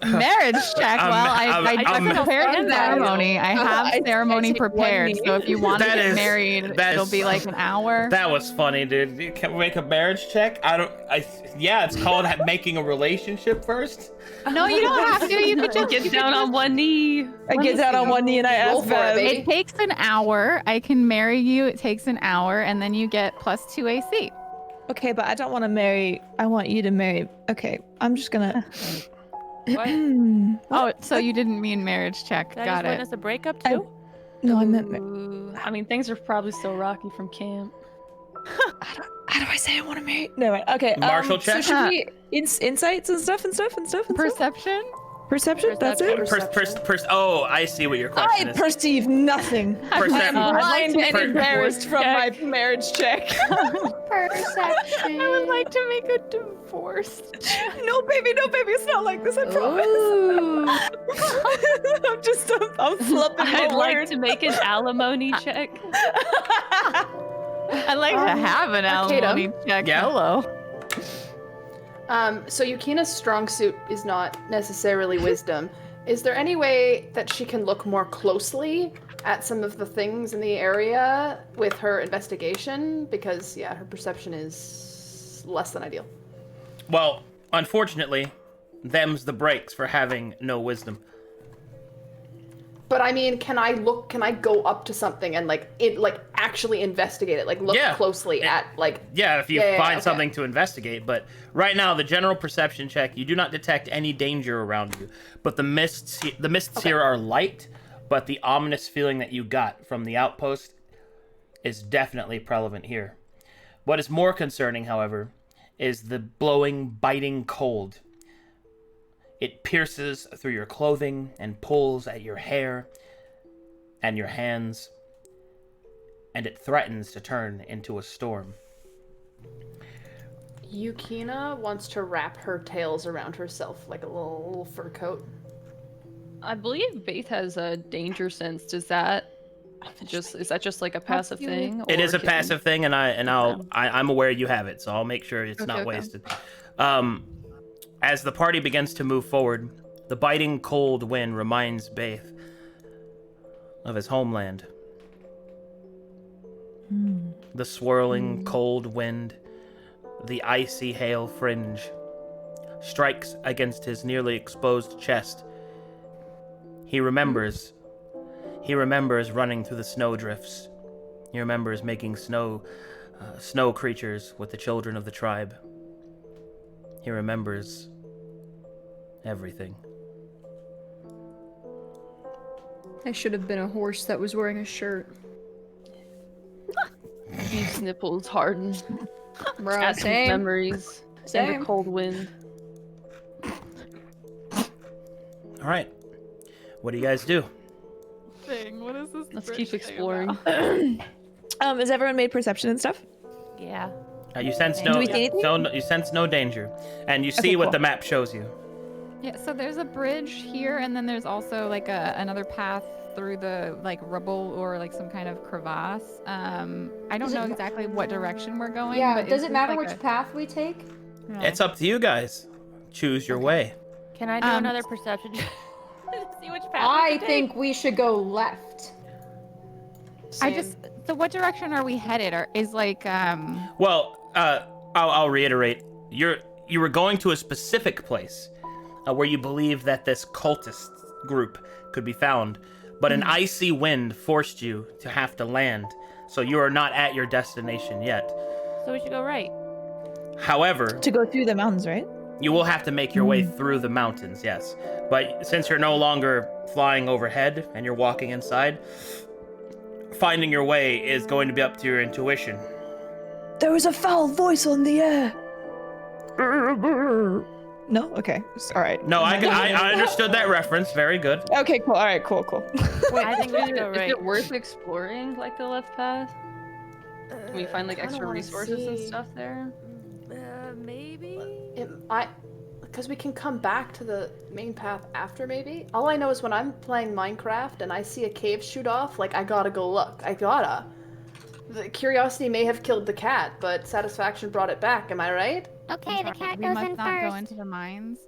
marriage check. I'm- well, I'm- I I'm- prepared I'm- the ceremony. I have I ceremony take one prepared. knee. So if you want to That get is- married, that it'll is- be like an hour. That was funny, dude. You can make a marriage check? Yeah, it's called making a relationship first. No, you don't have to. You could just Get down on one knee. I get down on one knee and I Roll ask for it, Bev. baby. It takes an hour. I can marry you. It takes an hour, and then you get +2 AC. Okay, but I don't want to marry. I want you to marry. Okay, I'm just gonna. What? Oh, so you didn't mean marriage check. Did I Got just it. witness a breakup I- too? No, I meant. Ooh, I mean, things are probably still rocky from camp. How do I say I want to marry? No, right. Okay. Marshall So check? should we insights and stuff and stuff and stuff and stuff? Perception? Perception. That's it. Oh, I see what your question I is. perceive nothing. I Percep- am I'd like blind to and make a embarrassed from my check. marriage check. Perception. I would like to make a divorce. No, baby, it's not like this. I promise. I'm flipping my I'd like words. to make an alimony check. I'd like to have an Arcadum. alimony check. Yeah. Hello. So Yukina's strong suit is not necessarily wisdom. Is there any way that she can look more closely at some of the things in the area with her investigation? Because, yeah, her perception is less than ideal. Well, unfortunately, them's the breaks for having no wisdom. But I mean, can I go up to something and actually investigate it? Like look Yeah. closely at Yeah, if you Yeah, find okay. something to investigate. But right now, the general perception check, you do not detect any danger around you. But the mists here are light, but the ominous feeling that you got from the outpost is definitely prevalent here. What is more concerning, however, is the blowing, biting cold. It pierces through your clothing and pulls at your hair and your hands, and it threatens to turn into a storm. Yukina wants to wrap her tails around herself like a little fur coat. I believe Faith has a danger sense. Does that Just is that just like a passive thing? It is or a can- passive thing, and I'm aware you have it, so I'll make sure it's not Okay. wasted. As the party begins to move forward, the biting cold wind reminds Baith of his homeland. The swirling cold wind, the icy hail fringe, strikes against his nearly exposed chest. He remembers running through the snowdrifts. He remembers making snow creatures with the children of the tribe. He remembers everything. I should have been a horse that was wearing a shirt. These nipples harden. Bro, At some same. memories. In Same. the cold wind. All right. What do you guys do? Thing. What is this? Let's bridge keep thing exploring. about? Has everyone made perception and stuff? Yeah. You sense Do we see anything? you sense no danger, and you see Okay, what cool. the map shows you. Yeah, so there's a bridge here, and then there's also like another path through the like rubble or like some kind of crevasse. I don't Does it know ma- exactly what direction we're going. Yeah, but does it's it matter like which path we take? It's up to you guys. Choose your way. Can I do another perception? See which path we I can think we should go left. So what direction are we headed? Or is like Well, I'll reiterate. You were going to a specific place where you believe that this cultist group could be found, but an icy wind forced you to have to land, so you are not at your destination yet. So we should go right. However, To go through the mountains, right? you will have to make your way through the mountains, yes. But since you're no longer flying overhead and you're walking inside, finding your way is going to be up to your intuition. There was a foul voice on the air. No? Okay. All right. No, I understood that reference. Very good. Okay, cool. All right, cool. I think we should go Is right. it worth exploring like the left path? Can we find like kinda extra wanna resources and see. stuff there? Maybe. Because we can come back to the main path after, maybe. All I know is when I'm playing Minecraft and I see a cave shoot off, like I gotta go look. The curiosity may have killed the cat, but satisfaction brought it back. Am I right? Okay, the cat we goes must in not first. go into the mines.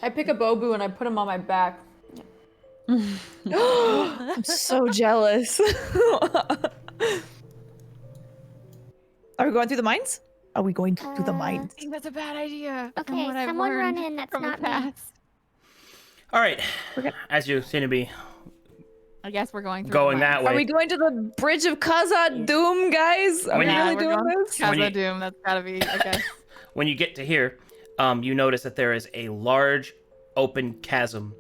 I pick a Bobu and I put him on my back. I'm so jealous. Are we going through the mines? Are we going through the mines? I think that's a bad idea. from Okay, what I've someone run learned in that's from the not me. past. All right. As you seem to be I guess we're going through going the that mines. way. Are we going to the bridge of Khazad-dûm, guys? Are we When you- really we're doing going this? When you- Khazad-dûm, that's gotta be, I guess. When you get to here, you notice that there is a large open chasm.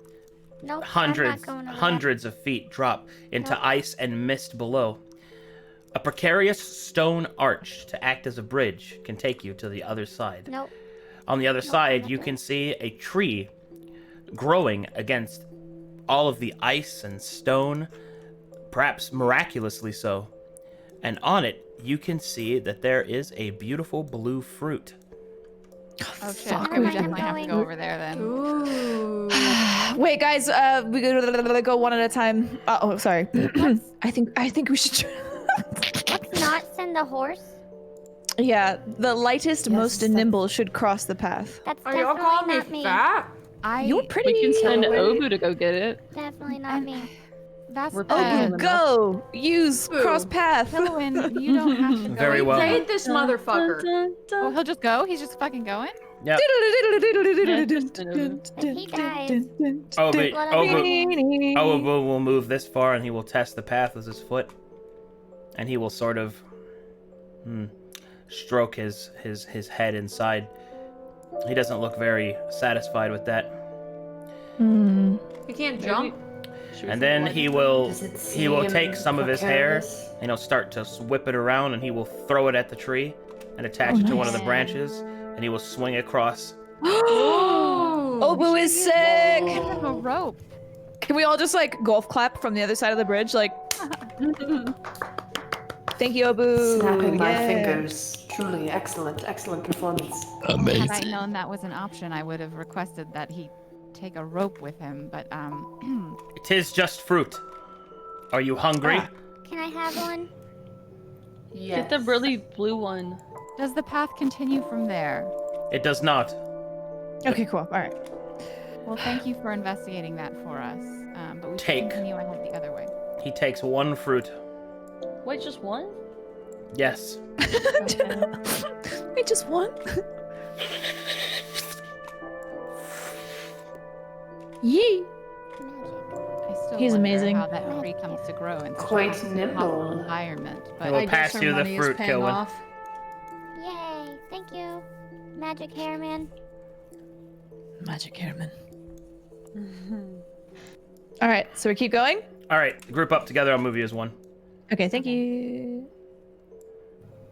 Nope, Hundreds, I'm not going over hundreds of feet drop into Nope. ice and mist below. A precarious stone arch to act as a bridge can take you to the other side. that. Nope. On the other side, not you doing can see a tree growing against all of the ice and stone, perhaps miraculously so. And on it, you can see that there is a beautiful blue fruit. Oh shit, Fuck, okay, we we can definitely have to go go in. over there then. Ooh. Wait, guys, we gotta go one at a time. Oh, sorry. I think we should. Let's not send the horse. Yeah, the lightest, Yes, most that- nimble should cross the path. That's Are y'all definitely calling not me me. fat? You're pretty. We can send Away. Obu to go get it. Definitely not me. That's We're Oh, paying you enough. go. Use Boo. cross path. Pillowen, you don't have to go. Very well. Raid this motherfucker. Oh, he'll just go? He's just fucking going? Yep. If he dies, Oh, but What Obu will move this far and he will test the path with his foot. And he will sort of stroke his head inside. He doesn't look very satisfied with that. You can't jump. And then he will Does it take seem some of his hair precarious? and he'll start to whip it around and he will throw it at the tree and attach it to one of the branches and he will swing across. Obu is sick. Have a rope. Can we all just like golf clap from the other side of the bridge? Like, thank you, Obu. Snapping my Yeah. fingers. Truly excellent performance. Had I known that was an option, I would have requested that he take a rope with him, but It is just fruit. Are you hungry? Can I have one? Yes. Get the really blue one. does the path continue from there? It does not. Okay, cool. All right. Well, thank you for investigating that for us. But we should Take. continue ahead the other way. He takes one fruit. Wait, just one? Yes. Wait, just one? Yee. I still He's wonder amazing. how that tree comes to grow in such Quite a hostile nimble. environment. I But will I pass guess you our the money fruit, is paying Kilwin. off. Yay! Thank you, Magic Hair Man. Magic Hairman. All right, so we keep going? All right, group up together. I'll move you as one. Okay, thank you.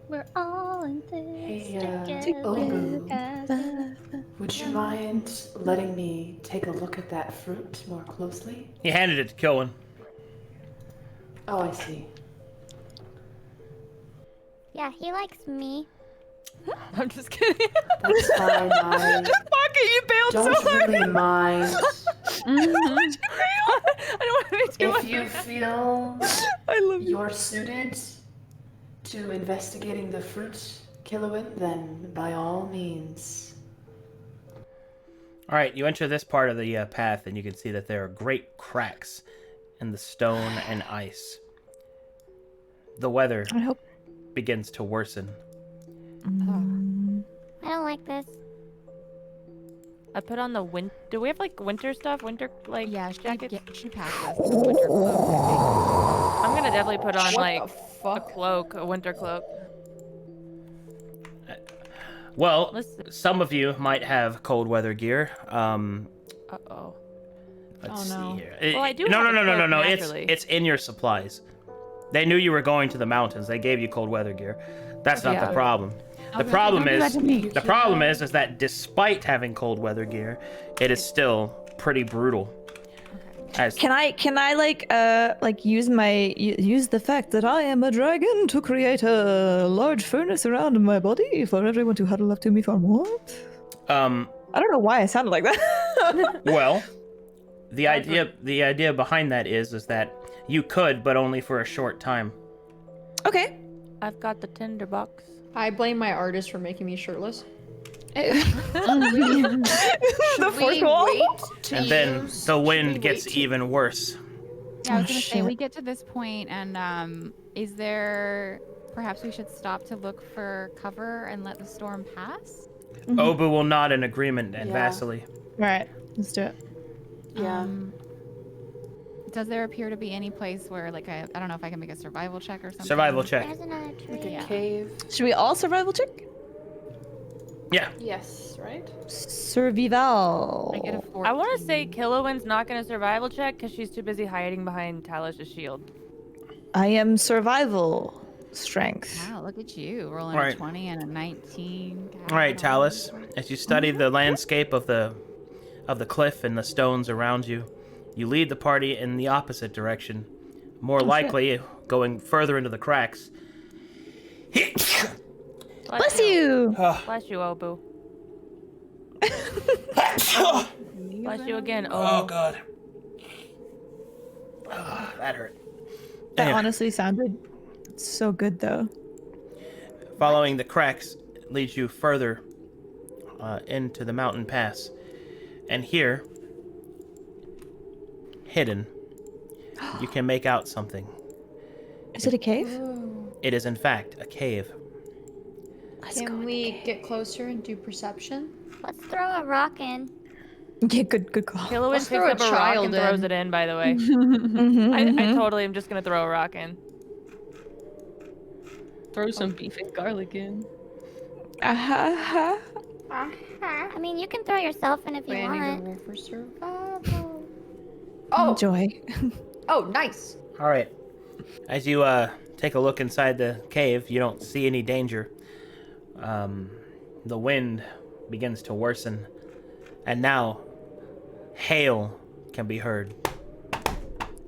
We're all in this Hey, together. Would you mind letting me take a look at that fruit more closely? He handed it to Kilwin. Oh, I see. Yeah, he likes me. I'm just kidding. That's fine. I Pocket, you bailed don't really mind. I don't want to make too If much. you feel I love you. you're suited to investigating the fruit, Kilowin, then by all means. All right, you enter this part of the path, and you can see that there are great cracks in the stone and ice. The weather I hope. begins to worsen. I don't like this. I put on the Do we have like winter stuff? Winter like yeah, jackets? she passed us the winter cloak. I'm gonna definitely put on What like the a fuck? cloak, a winter cloak. Well, Listen. some of you might have cold weather gear. Uh-oh. Let's Oh, no. see here. Well, I do no, have no, a no, no, no, cloak no. naturally. It's in your supplies. They knew you were going to the mountains. They gave you cold weather gear. That's not Yeah. the problem. The Okay, problem don't do that is to me. the problem is that despite having cold weather gear, it is still pretty brutal. As Can I like use the fact that I am a dragon to create a large furnace around my body for everyone to huddle up to me for warmth? I don't know why I sounded like that. well, the idea behind that is that you could, but only for a short time. Okay. I've got the tinderbox. I blame my artist for making me shirtless. The fourth wall. And then the wind gets even worse. Yeah, I was Oh, gonna say we shit. get to this point, and is there perhaps we should stop to look for cover and let the storm pass? Obu will nod in agreement, and Yeah. Vasily. All right, let's do it. Yeah. Does there appear to be any place where, like, I don't know if I can make a survival check or something? Survival check. There's another Like tree. a Yeah. cave. Should we all survival check? Yeah. Yes, right? Survival. I get a 14. I want to say Kilowin's not gonna survival check because she's too busy hiding behind Talish's shield. I am survival strength. Wow, look at you rolling Alright. a 20 and a 19. God, All right, I Talus. don't- As you study the landscape of the cliff and the stones around you, you lead the party in the opposite direction. More likely, going further into the cracks. Bless you. Bless you, Obu. Bless you again, Oh Obu. God. That hurt. That Anyway, honestly sounded so good, though. following the cracks leads you further into the mountain pass, and here, hidden, you can make out something. Is it a cave? It is in fact a cave. Let's go. Can we get closer and do perception? Let's throw a rock in. Yeah, good call. Kilowin Let's picks throw a up a rock child and throws in. it in, by the way. Mhm, I totally am just gonna throw a rock in. Throw some beef and garlic in. Uh-huh. I mean, you can throw yourself in if you Wait, I need to want. roll for survival. Enjoy. Oh, nice. All right. As you take a look inside the cave, you don't see any danger. The wind begins to worsen, and now hail can be heard.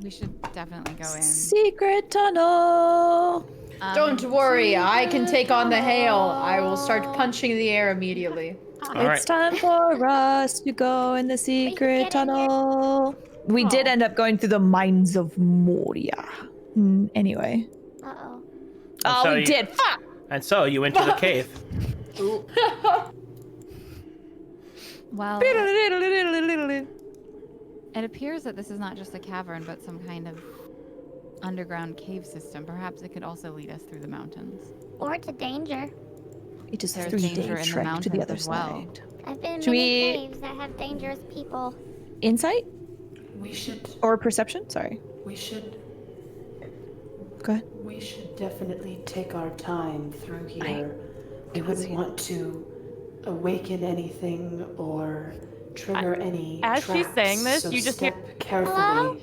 We should definitely go in. Secret tunnel. Don't worry, I can take on the hail. I will start punching the air immediately. It's time for us to go in the secret get in here? tunnel. We did end up going through the mines of Moria. Anyway. Uh-oh. Oh, so we you- did. Fuck! And so you enter the cave. Well, it appears that this is not just a cavern, but some kind of underground cave system. Perhaps it could also lead us through the mountains. Or to danger. It is a There's 3-day danger in the trek to the mountains other as well. side. I've been in Should many we- caves that have dangerous people. Insight We should. or perception? Sorry. We should. Go ahead. We should definitely take our time through here. We wouldn't want to awaken anything or trigger any. as she's traps, saying this, so you just hear- step carefully. Hello?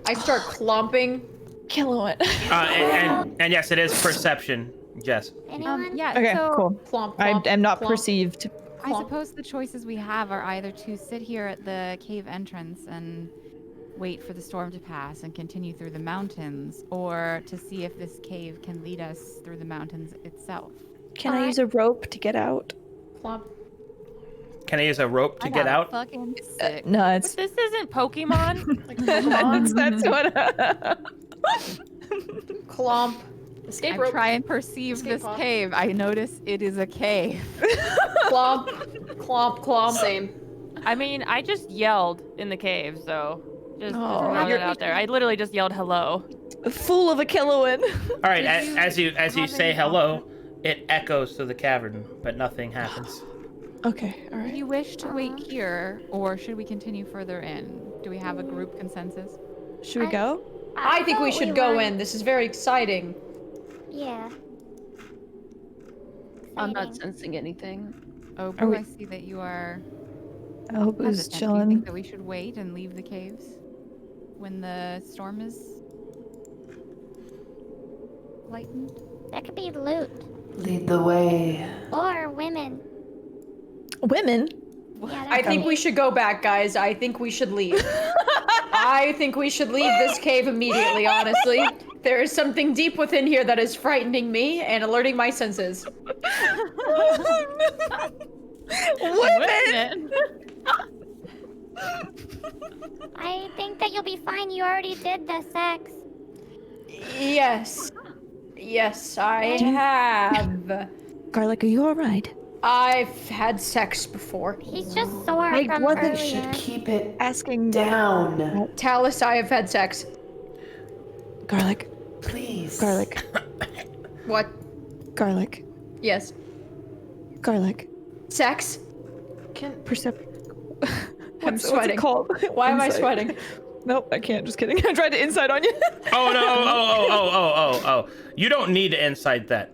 I start clomping. Kilowatt. And yes, it is perception. Jess. Anyone? Yeah, Okay, so cool. Clomp, I clomp, am not clomp. perceived. I suppose the choices we have are either to sit here at the cave entrance and wait for the storm to pass and continue through the mountains, or to see if this cave can lead us through the mountains itself. Can I use a rope to get out? Clomp. Can I use a rope to I get got out? Fucking sick. No, But it's this isn't Pokemon. that's what. Clomp. Escape I rope. try and perceive Escape this pod. cave. I notice it is a cave. Clomp. Clomp, clomp. Same. I mean, I just yelled in the cave, so just Oh, throwing you're- it out there. I literally just yelled hello. Full of a kilowatt. All right. As you have say any hello, it echoes through the cavern, but nothing happens. Okay, all Do right. you wish to wait here, or should we continue further in? Do we have a group consensus? Should we go? I think we thought should go were- in. This is very exciting. Yeah. I'm not Exciting. sensing anything. Oh, Are we- I see that you are I hope it was hesitant. Do you chilling. think that we should wait and leave the caves when the storm is lightened? That could be loot. Lead the way. Or women. Women. Yeah, I think we should go back, guys. I think we should leave. I think we should leave this cave immediately, honestly. There is something deep within here that is frightening me and alerting my senses. Women. I think that you'll be fine. You already did the sex. Yes. Yes, I have. Garlic, are you all right? I've had sex before. He's just sore I from wasn't Should earlier. keep it Asking down. Talus, I have had sex. Garlic. Please. Garlic. What? Garlic. Yes. Garlic. Sex? Percept. I'm What's sweating. it called? Why am I Insight. sweating? Nope, I can't. Just kidding. I tried to insight on you. Oh no! Oh! You don't need to insight that.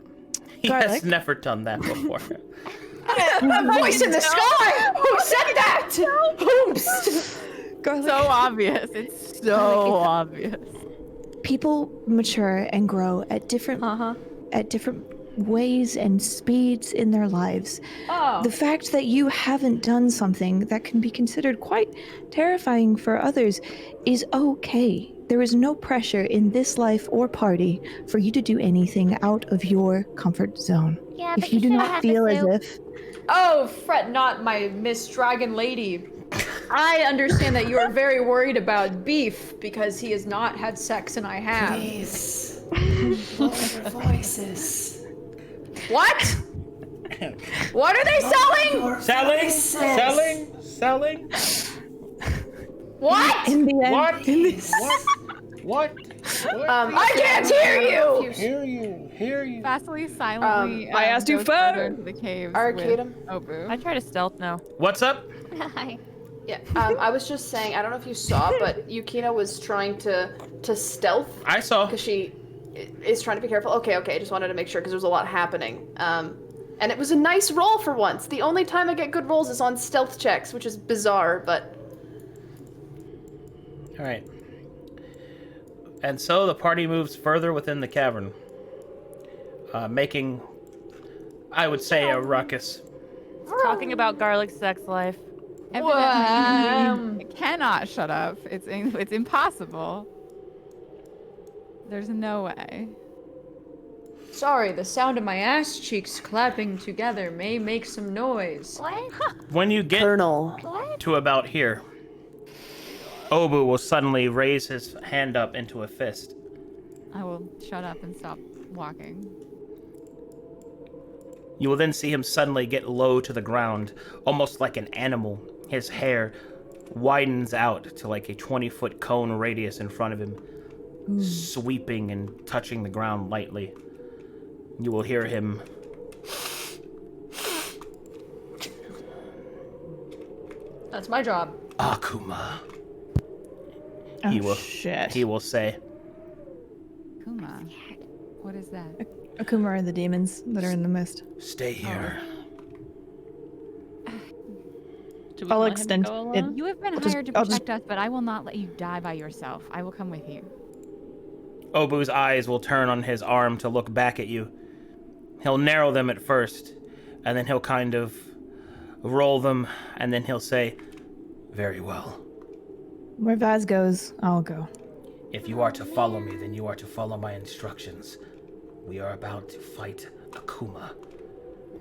He has Garlic. never done that before. A voice in the sky! Who said that? Oops! Garlic. So obvious. It's so obvious. People mature and grow at different ways and speeds in their lives. Oh. The fact that you haven't done something that can be considered quite terrifying for others is okay. There is no pressure in this life or party for you to do anything out of your comfort zone. Yeah, If but you do should've not had the feel as soup. if Oh, fret not, my Miss Dragon Lady. I understand that you are very worried about Beef because he has not had sex and I have. Please. Lower your voices. What? What are they selling? Your Selling, voices. selling. What? in the end, What? Please. What? I can't hear you. Hear you. Fastly, silently. I asked you goes further further. into the caves. Arcadum. With Obu. I try to stealth now. What's up? Hi. Yeah, I was just saying, I don't know if you saw, but Yukina was trying to stealth I saw. because she is trying to be careful. Okay, just wanted to make sure because there was a lot happening. And it was a nice roll for once. The only time I get good rolls is on stealth checks, which is bizarre, but All right. And so the party moves further within the cavern, making, I would say, a ruckus. Talking about garlic sex life. Evidently, cannot shut up. It's impossible. There's no way. Sorry, the sound of my ass cheeks clapping together may make some noise. What? When you get Colonel. What? to about here, Obu will suddenly raise his hand up into a fist. I will shut up and stop walking. You will then see him suddenly get low to the ground, almost like an animal. His hair widens out to like a 20-foot cone radius in front of him, sweeping and touching the ground lightly. You will hear him That's my job. Akuma. Oh, shit. He will say, Kuma. What is that? Akuma are the demons that are in the mist. "Stay here." Do we I'll want him to extend go it. along? You have been I'll just- hired to I'll just- protect us, but I will not let you die by yourself. I will come with you. Obu's eyes will turn on his arm to look back at you. He'll narrow them at first, and then he'll kind of roll them, and then he'll say, "Very well. Where Vaz goes, I'll go. If you are to follow me, then you are to follow my instructions. We are about to fight Akuma."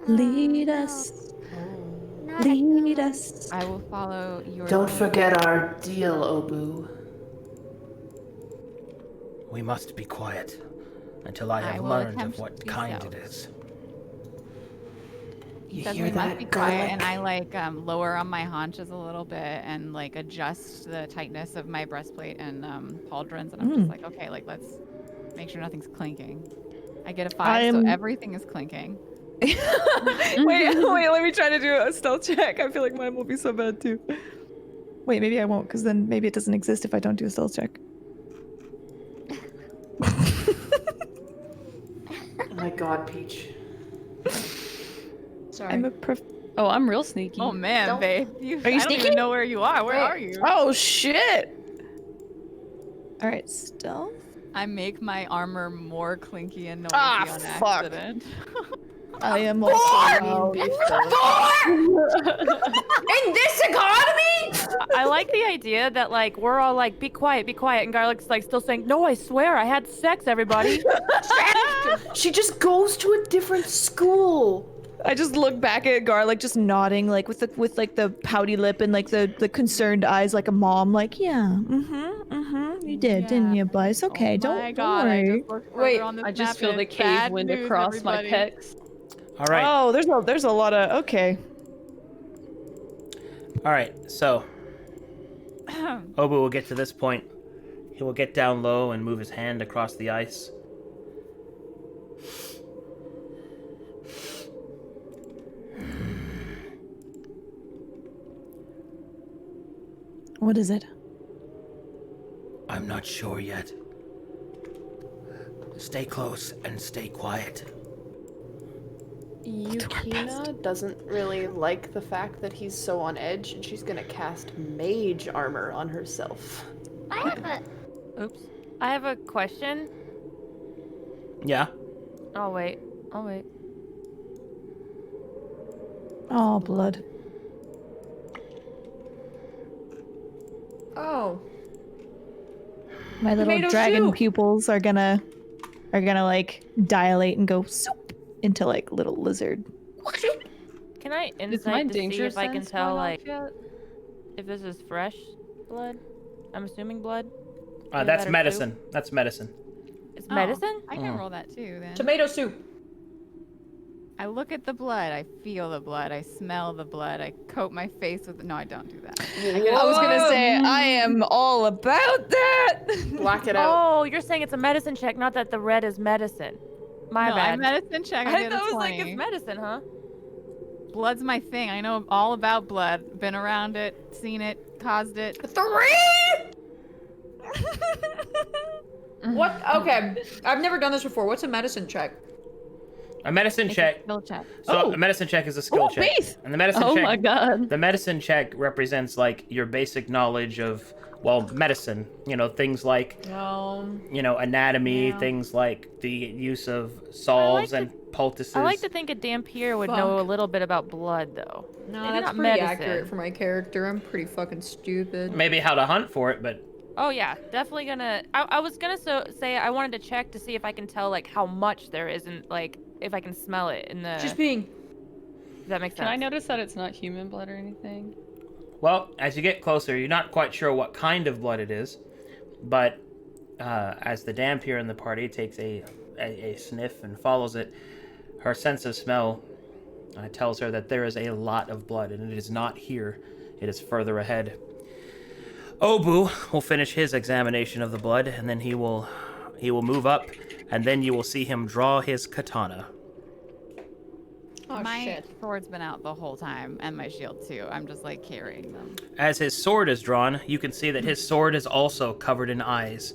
Lead us, Not lead us. I will follow your. Don't forget our deal, Obu. We must be quiet until I I have will learned attempt of what to be kind stealth. it is. You Says hear we must that, be quiet, and garlic? I lower on my haunches a little bit and like adjust the tightness of my breastplate and pauldrons, and I'm just like, okay, like let's make sure nothing's clinking. I get a 5, so everything is clinking. wait, let me try to do a stealth check. I feel like mine will be so bad too. Wait, maybe I won't, because then maybe it doesn't exist if I don't do a stealth check. Oh my god, Peach. Sorry. I'm a Oh, I'm real sneaky. Oh man, Don't- babe, Are you I don't sneaky? even know where you are. Where Wait. are you? Oh shit! All right, stealth. I make my armor more clinky and noisy Ah, on fuck. accident. I am also loud. In this economy? I like the idea that like we're all like be quiet, and Garlic's like still saying, "No, I swear, I had sex, everybody." She just goes to a different school. I just look back at Garlic, just nodding, like with the pouty lip and like the concerned eyes, like a mom, like you did, didn't you? But it's okay, Oh don't my don't God, I worry. just looked Wait, further on this I just map feel and the it's cave bad wind news, across everybody. my pecs. All right. Oh, there's a lot of okay. All right. So Obu will get to this point. He will get down low and move his hand across the ice. What is it? I'm not sure yet. Stay close and stay quiet. Yukina doesn't really like the fact that he's so on edge, and she's gonna cast mage armor on herself. I have a. Oops. I have a question. Yeah. Oh wait. Oh, blood. Oh. My little Tomato dragon soup. pupils are gonna like dilate and go soup into like little lizard. Can I Is my insight to see danger if I can sense tell going off like yet? if this is fresh blood? I'm assuming blood. Either That's that or medicine. soup. That's medicine. It's Oh, medicine? I can roll that too then. Tomato soup. I look at the blood, I feel the blood, I smell the blood, I coat my face with. No, I don't do that. I was gonna say I am all about that. Black it out. Oh, you're saying it's a medicine check, not that the red is medicine. My no, bad. I medicine check. I I get thought a it was 20. like it's medicine, huh? Blood's my thing. I know all about blood. Been around it, seen it, caused it. 3! What? Okay. I've never done this before. What's a medicine check? A medicine check. Skill check. So a medicine check is a skill check. Faith! And the medicine Oh check. my god. The medicine check represents like your basic knowledge of medicine. You know, things like anatomy, Yeah. things like the use of salves to- and poultices. I like to think a Dampier would know a Fuck. little bit about blood, though. No, Maybe that's not pretty medicine. accurate for my character. I'm pretty fucking stupid. maybe how to hunt for it, but Oh yeah, definitely gonna. I was gonna say I wanted to check to see if I can tell like how much there is, and like if I can smell it in the. Just being. If that makes sense. Can I notice that it's not human blood or anything? Well, as you get closer, you're not quite sure what kind of blood it is, but as the damp here in the party takes a sniff and follows it, her sense of smell tells her that there is a lot of blood, and it is not here. It is further ahead. Obu will finish his examination of the blood, and then he will move up, and then you will see him draw his katana. Oh, my shit. sword's been out the whole time, and my shield too. I'm just like carrying them. As his sword is drawn, you can see that his sword is also covered in eyes.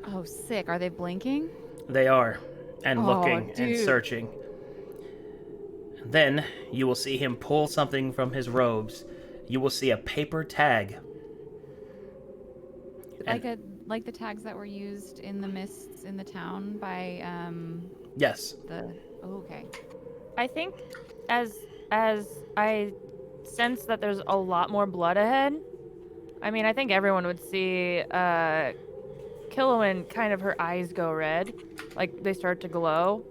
Oh, sick. Are they blinking? They are, and Oh, looking and dude. searching. Then you will see him pull something from his robes. You will see a paper tag. Like the tags that were used in the mists in the town by Yes. okay. I think as I sense that there's a lot more blood ahead. I mean, I think everyone would see Killowen kind of her eyes go red, like they start to glow.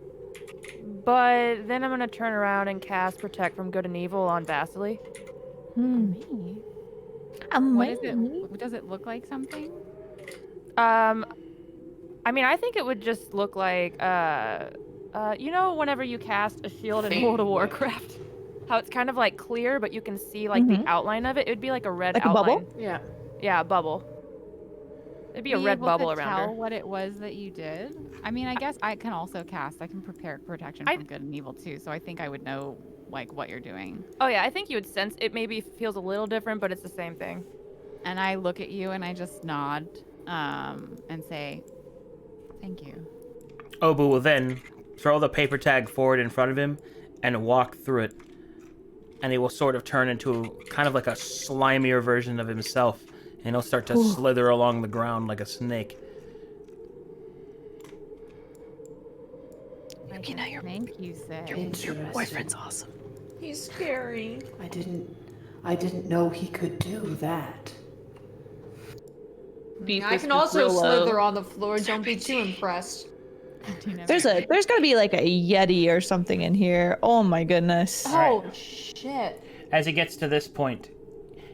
But then I'm gonna turn around and cast Protect from Good and Evil on Vasily. Me? What is it? Does it look like something? I mean, I think it would just look like you know, whenever you cast a shield in World of Warcraft, how it's kind of like clear, but you can see like the outline of it. It would be like a red Like a outline. bubble? Yeah. Yeah, a bubble. It'd be a Were you red able bubble to around tell her. what it was that you did? I mean, I guess I can also cast. I can prepare protection from good and evil too. So I think I would know like what you're doing. Oh yeah, I think you would sense it. Maybe feels a little different, but it's the same thing. And I look at you and I just nod, and say, "Thank you." Obu will then throw the paper tag forward in front of him and walk through it. And he will sort of turn into kind of like a slimier version of himself. And he'll start to slither along the ground like a snake. Thank you, Sid. Interesting. Boyfriend's awesome. He's scary. I didn't know he could do that. Beef I is can also real low. slither on the floor. Don't be too impressed. There's gotta be like a Yeti or something in here. Oh my goodness. Oh shit. As he gets to this point,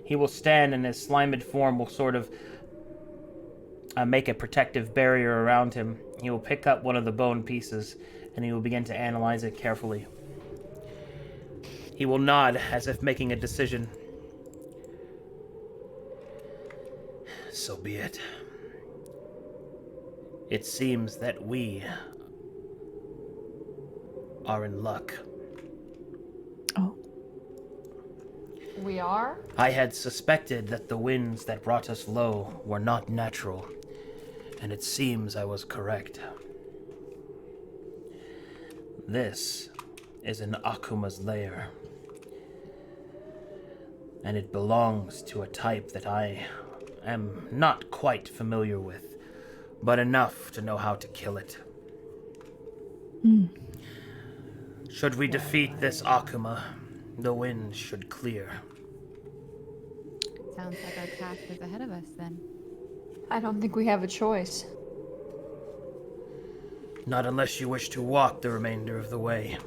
he will stand and his slimed form will sort of make a protective barrier around him. He will pick up one of the bone pieces and he will begin to analyze it carefully. He will nod as if making a decision. So be it. It seems that we are in luck. Oh. We are? I had suspected that the winds that brought us low were not natural, and it seems I was correct. This is an Akuma's lair, and it belongs to a type that I am not quite familiar with, but enough to know how to kill it. Should we defeat this Akuma, the wind should clear. Sounds like our path is ahead of us then. I don't think we have a choice. Not unless you wish to walk the remainder of the way.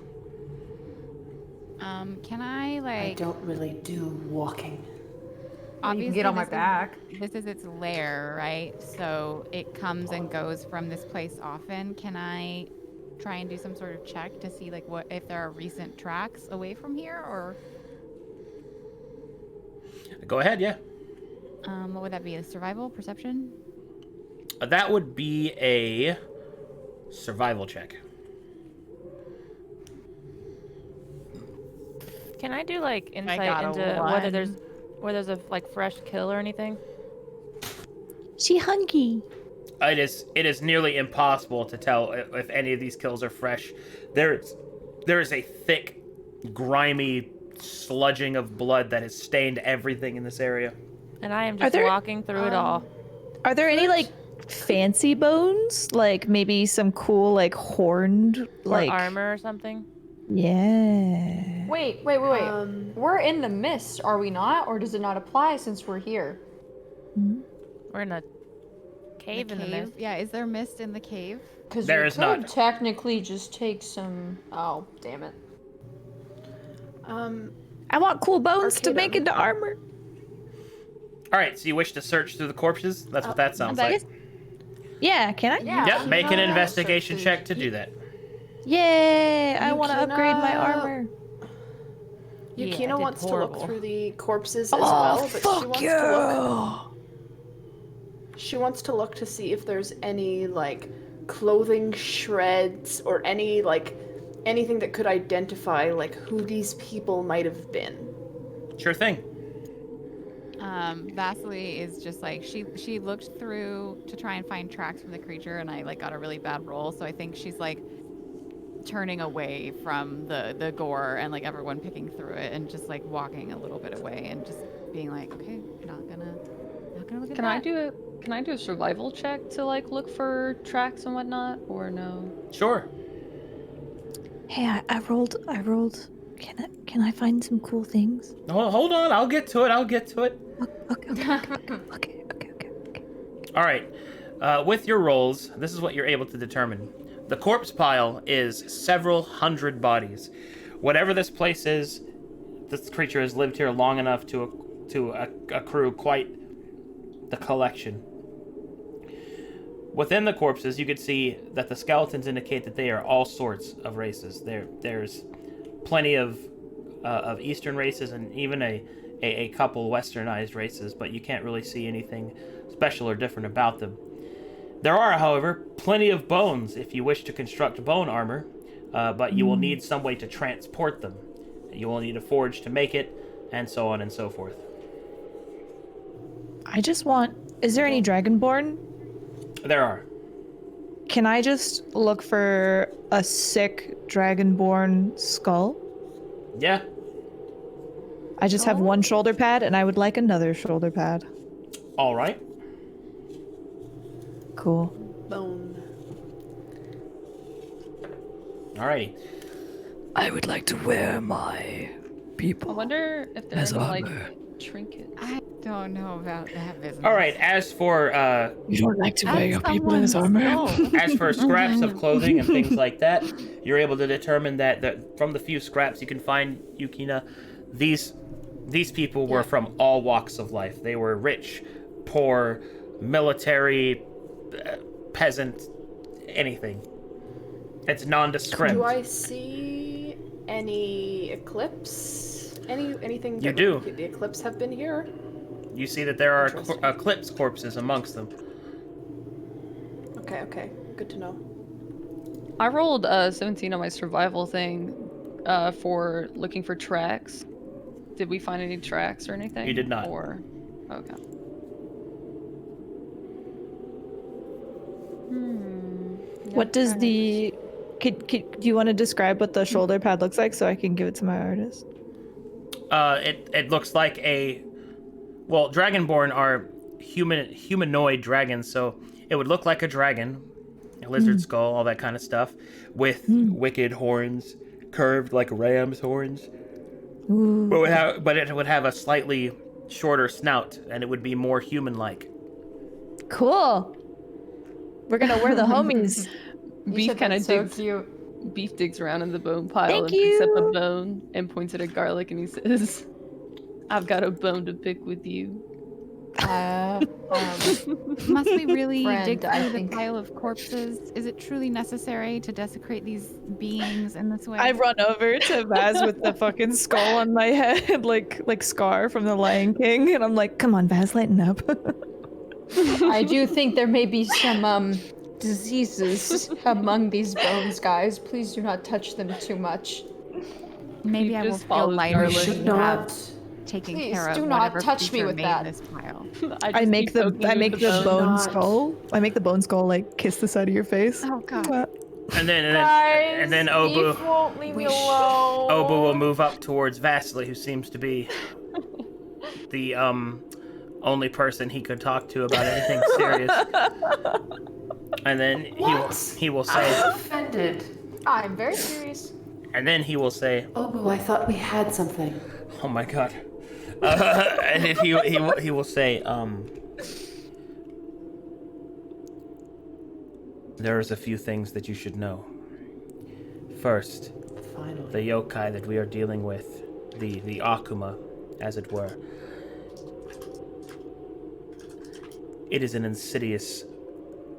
Can I I like? don't really do walking. Obviously, you can get on my this is- back. This is its lair, right? So it comes and goes from this place often. Can I try and do some sort of check to see like what if there are recent tracks away from here, or Go ahead, yeah. what would that be? A survival, perception? That would be a survival check. Can I do like insight got a into whether one. there's a like fresh kill or anything? She hungry. It is nearly impossible to tell if any of these kills are fresh. There is a thick, grimy sludging of blood that has stained everything in this area. And I am just there- walking through it all. Are there any like fancy bones? Like maybe some cool like horned Or like armor or something. Yeah. Wait. We're in the mist, are we not? Or does it not apply since we're here? We're in a cave in the mist. Yeah, is there mist in the cave? Because There we is could not. technically just take some. Oh, damn it. I want cool bones to Arcadum. make into armor. All right, so you wish to search through the corpses? That's what that sounds like. Yeah, can I? Yeah. Yep, make an Yeah. investigation check to do that. Yay! I You want to can, upgrade my armor. Yeah, I Yukino did wants to horrible. look through the corpses as Oh, well, but she fuck wants yeah! to look. She wants to look to see if there's any like clothing shreds or any like anything that could identify like who these people might have been. Sure thing. Vasily is just like she looked through to try and find tracks from the creature, and I like got a really bad roll, so I think she's like turning away from the gore and like everyone picking through it, and just like walking a little bit away and just being like, okay, not gonna look at Can that. I do a survival check to like look for tracks and whatnot, or no? Sure. Hey, I rolled. Can I find some cool things? Hold on, I'll get to it. Okay. All right. With your rolls, this is what you're able to determine. The corpse pile is several hundred bodies. Whatever this place is, this creature has lived here long enough to accrue quite the collection. Within the corpses, you could see that the skeletons indicate that they are all sorts of races. There's plenty of Eastern races and even a couple Westernized races, but you can't really see anything special or different about them. There are, however, plenty of bones if you wish to construct bone armor, but you will need some way to transport them. You will need a forge to make it, and so on and so forth. I just want. Is there any dragonborn? There are. Can I just look for a sick dragonborn skull? Yeah. I just have one shoulder pad, and I would like another shoulder pad. All right. Cool. Bone. Alrighty. I would like to wear my people. I wonder if there's As any like armor. trinkets. I don't know about that business. All right. As for You don't like to wear As your people as someone's armor? soul. as for scraps of clothing and things like that, you're able to determine that from the few scraps you can find, Yukina, these people were from all walks of life. They were rich, poor, military, peasant, anything. It's nondescript. Do I see any eclipse? Anything? You that do. would indicate the eclipse have been here? You see that there are Interesting. eclipse corpses amongst them. Okay. Good to know. I rolled 17 on my survival thing for looking for tracks. Did we find any tracks or anything? You did not. Or okay. What does the? Do you want to describe what the shoulder pad looks like so I can give it to my artist? It looks like well, dragonborn are humanoid dragons, so it would look like a dragon, a lizard skull, all that kind of stuff, with wicked horns, curved like ram's horns. Ooh. But it would have a slightly shorter snout, and it would be more human-like. Cool. We're gonna wear the homies. Beef kind of so digs. cute. Beef digs around in the bone pile Thank and picks up a you. bone and points at a garlic and he says, "I've got a bone to pick with you." Must we really Friend, dig I through the think- pile of corpses? Is it truly necessary to desecrate these beings in this way? I run over to Vaz with the fucking skull on my head, like Scar from the Lion King, and I'm like, "Come on, Vaz, lighten up." I do think there may be some diseases among these bones, guys. Please do not touch them too much. Maybe You I will just feel followed lighter garlic. when Should you have not. taken Please, care of do not whatever touch me creature with made that. this pile. I just make keep the poking you with bone bone. skull. I make the bone skull like kiss the side of your face. Oh god. And then Guys, Obu Beef won't leave me We sh- alone. Obu will move up towards Vasily, who seems to be the only person he could talk to about anything serious. And then he will say, I'm offended. I'm very serious. and then he will say, Obu, I thought we had something. "Oh my god," and then he will say, There's a few things that you should know. First, Finally. the yokai that we are dealing with, the Akuma, as it were, it is an insidious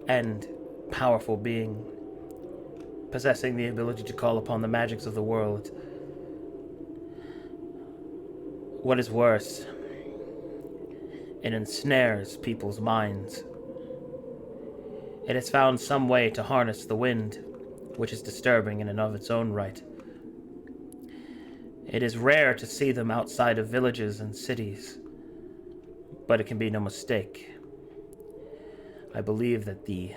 and powerful being, possessing the ability to call upon the magics of the world. What is worse, it ensnares people's minds. It has found some way to harness the wind, which is disturbing in and of its own right. It is rare to see them outside of villages and cities, but it can be no mistake. I believe that the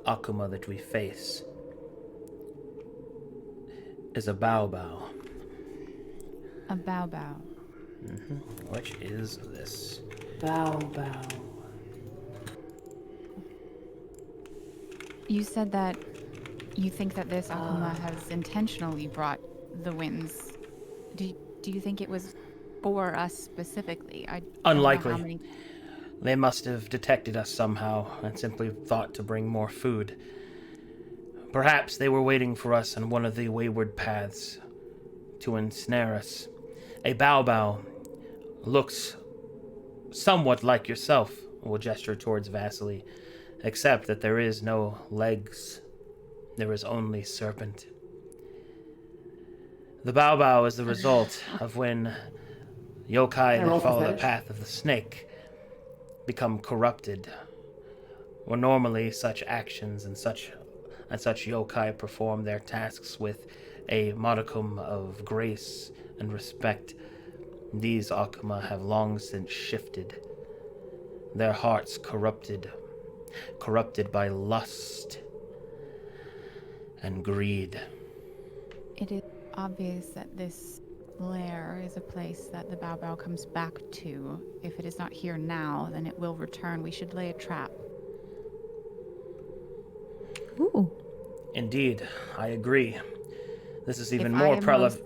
Akuma that we face is a Baobao. A Baobao. Which is this. Bow, bow. You said that you think that this Akuma has intentionally brought the winds. Do you think it was for us specifically? I don't know Unlikely. how many- They must have detected us somehow and simply thought to bring more food. Perhaps they were waiting for us on one of the wayward paths to ensnare us. A Baobao looks somewhat like yourself, will gesture towards Vasily, except that there is no legs. There is only serpent. The Baobao is the result of when yokai that follow the path of the snake become corrupted. Or normally such actions and such yokai perform their tasks with a modicum of grace and respect. These Akuma have long since shifted, their hearts corrupted by lust and greed. It is obvious that this lair is a place that the Baobao comes back to. If it is not here now, then it will return. We should lay a trap. Ooh. Indeed, I agree. This is even If more I am prevalent.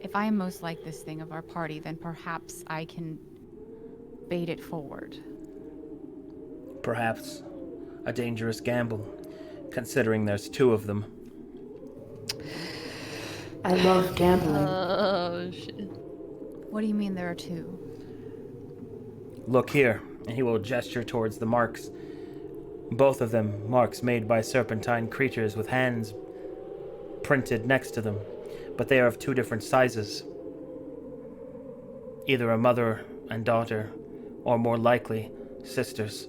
If I am most like this thing of our party, then perhaps I can bait it forward. Perhaps a dangerous gamble, considering there's two of them. I love gambling. Oh, shit. What do you mean there are two? Look here, and he will gesture towards the marks. Both of them marks made by serpentine creatures with hands printed next to them, but they are of two different sizes. Either a mother and daughter, or more likely, sisters.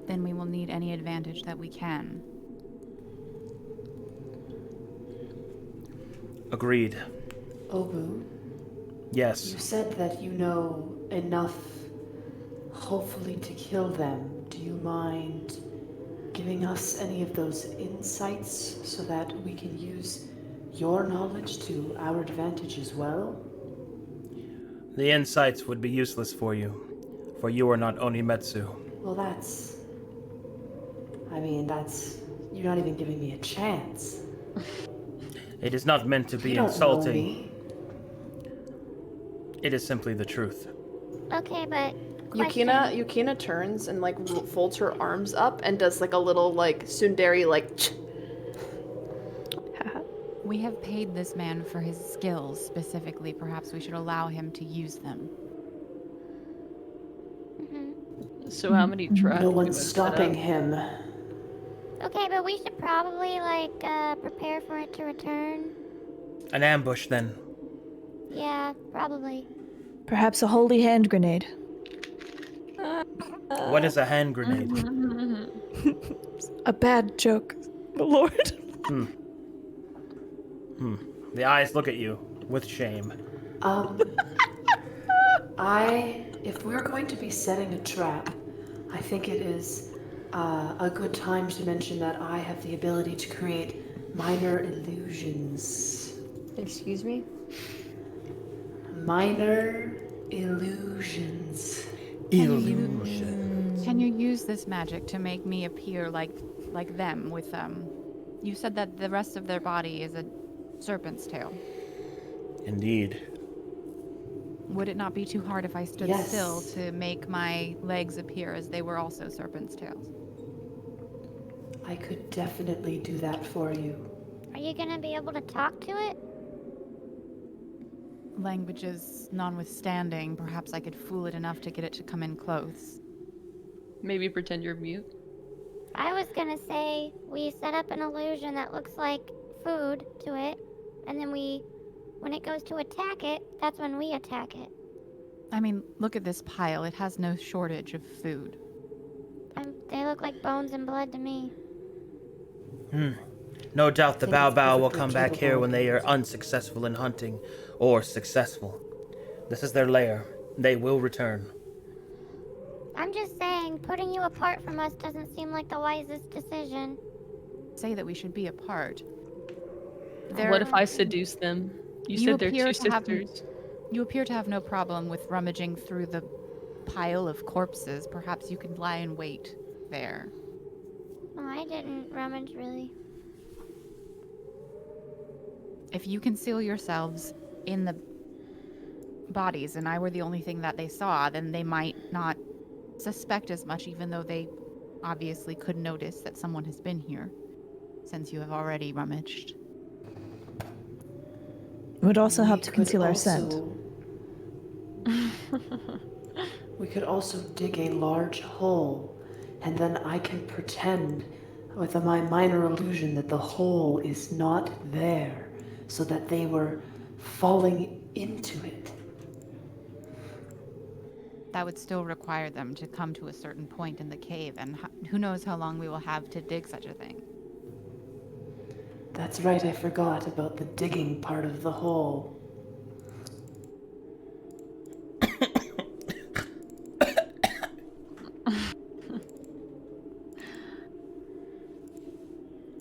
Then we will need any advantage that we can. Agreed. Obu, Yes. you said that you know enough, hopefully, to kill them. Do you mind giving us any of those insights so that we can use your knowledge to our advantage as well? The insights would be useless for you are not Onimetsu. Well, you're not even giving me a chance. It is not meant to be You don't know insulting. me. It is simply the truth. Okay, but question. Yukina turns and like folds her arms up and does like a little like tsundere like We have paid this man for his skills specifically. Perhaps we should allow him to use them. So how many traps? No do one's I set stopping up? him. Okay, but we should probably like prepare for it to return. An ambush, then. Yeah, probably. Perhaps a holy hand grenade. What is a hand grenade? A bad joke. Lord. The eyes look at you with shame. If we're going to be setting a trap, I think it is a good time to mention that I have the ability to create minor illusions. Excuse me? Minor illusions. Can you use this magic to make me appear like them with you said that the rest of their body is a serpent's tail. Indeed. Would it not be too hard if I stood Yes. still to make my legs appear as they were also serpent's tails? I could definitely do that for you. Are you gonna be able to talk to it? Languages notwithstanding, perhaps I could fool it enough to get it to come in close. Maybe pretend you're mute. I was gonna say we set up an illusion that looks like food to it, and then when it goes to attack it, that's when we attack it. I mean, look at this pile. It has no shortage of food. They look like bones and blood to me. No doubt the I think Bao it's Bao will perfectly come back here capable when of they are using. unsuccessful in hunting, or successful. This is their lair. They will return. I'm just saying, putting you apart from us doesn't seem like the wisest decision. Say that we should be apart. What if I seduce them? You said they're two sisters. You appear to have no problem with rummaging through the pile of corpses. Perhaps you could lie in wait there. Oh, I didn't rummage, really. If you conceal yourselves in the bodies and I were the only thing that they saw, then they might not suspect as much, even though they obviously could notice that someone has been here, since you have already rummaged. It would also help We to could conceal our scent. also- We could also dig a large hole, and then I can pretend with my minor illusion that the hole is not there, so that they were falling into it. That would still require them to come to a certain point in the cave, and who knows how long we will have to dig such a thing. That's right, I forgot about the digging part of the hole.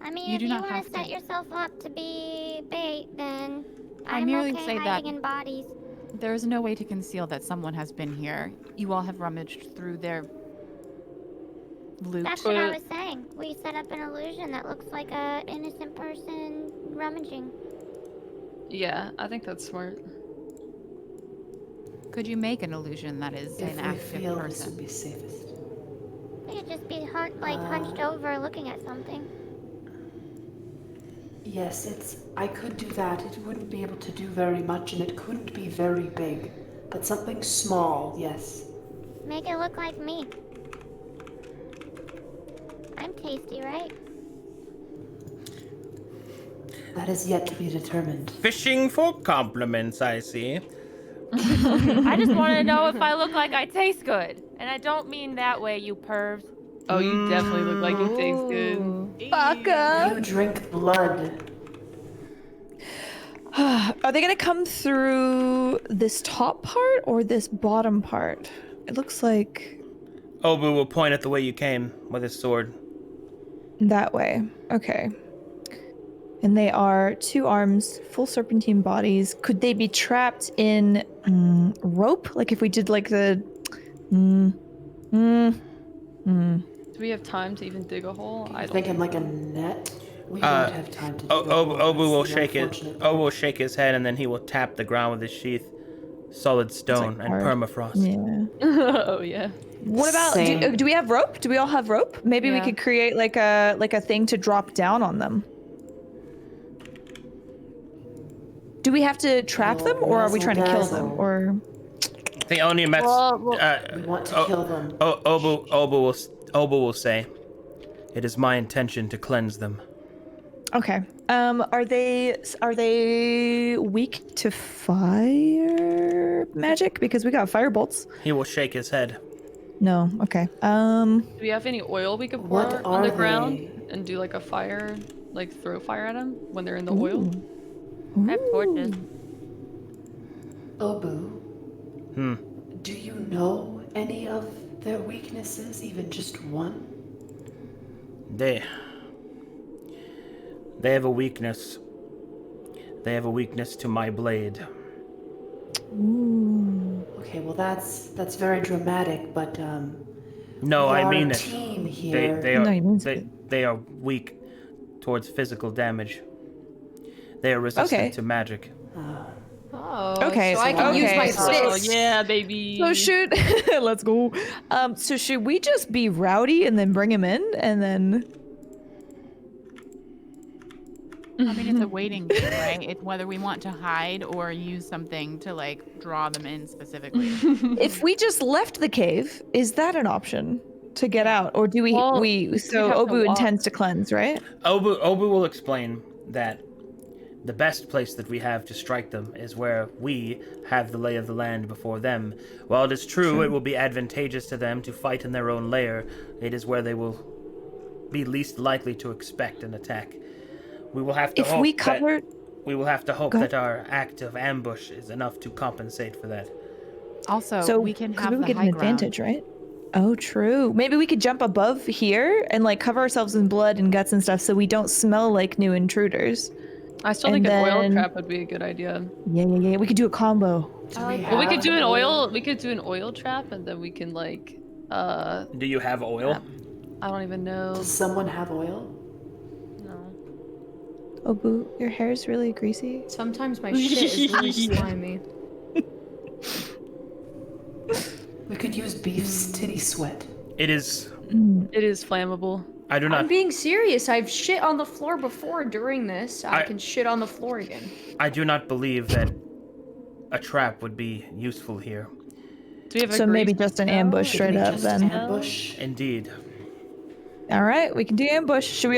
I mean, You if do you not want have to to. set yourself up to be bait, then I I'm merely okay say hiding that- in bodies. There is no way to conceal that someone has been here. You all have rummaged through their loot. That's what I was saying. We set up an illusion that looks like a innocent person rummaging. Yeah, I think that's smart. Could you make an illusion that is If an we active feel this would person? be safest. We could just be hunched over looking at something. Yes, I could do that. It wouldn't be able to do very much, and it couldn't be very big. But something small, yes. Make it look like me. I'm tasty, right? That is yet to be determined. Fishing for compliments, I see. I just want to know if I look like I taste good. And I don't mean that way, you pervs. Oh, you definitely look like you taste good. Baka! You drink blood. Are they gonna come through this top part or this bottom part? It looks like Obu will point at the way you came with his sword. that way. Okay. And they are 2 arms, full serpentine bodies. Could they be trapped in rope? Like if we did like the... Do we have time to even dig a hole? I I'm don't. thinking like a net. We don't have time to do that. Obu will That's the shake it. unfortunate Obu part. will shake his head, and then he will tap the ground with his sheath. Solid stone and hard. permafrost. Yeah. Oh yeah. What about... Same. Do we have rope? Do we all have rope? Maybe we Yeah. could create like a thing to drop down on them. Do we have to trap them, or are we trying to kill them? Razzle-dazzle. Or... The only mess. We want to kill them. Obu will say, "It is my intention to cleanse them." Okay. Are they weak to fire magic? Because we got fire bolts. He will shake his head. No. Okay. Do we have any oil we could pour What on the are ground they? and do like a fire, like throw fire at them when they're in the oil? I have torches. Obu, Hmm. do you know any of their weaknesses, even just one? They have a weakness. They have a weakness to my blade. Okay, well that's very dramatic, but No, we I are mean a it. team They here. they No, are he means they, it. they are weak towards physical damage. They are resistant Okay. to magic. Oh, Okay, so I can okay. use my Oh sticks. yeah, baby. So should let's go. So should we just be rowdy and then bring him in and then? I mean, it's a waiting game, right? It's whether we want to hide or use something to like draw them in specifically. If we just left the cave, is that an option to get out, or do we? Well, so we'd have to Obu walk. intends to cleanse, right? Obu will explain that the best place that we have to strike them is where we have the lay of the land before them. While it is true it will be advantageous to them to fight in their own lair, it is where they will be least likely to expect an attack. We will have to hope that our act of ambush is enough to compensate for that. Also, So we can 'cause have we would the get high an ground. advantage, right? Oh, true. Maybe we could jump above here and like cover ourselves in blood and guts and stuff, so we don't smell like new intruders. I still And think an oil then- trap would be a good idea. Yeah. We could do a combo. Well, we could do an oil. We could do an oil trap, and then we can like. Do you have oil? I don't even know. Does someone have oil? No. Obu, your hair is really greasy. Sometimes my shit is really slimy. We could use beef's titty sweat. It is. It is flammable. I do I'm not. being serious. I've shit on the floor before during this. I can shit on the floor again. I do not believe that a trap would be useful here. Do we have a So maybe grease just an spell? ambush straight up Just then. ambush. Indeed. All right, we can do ambush. Should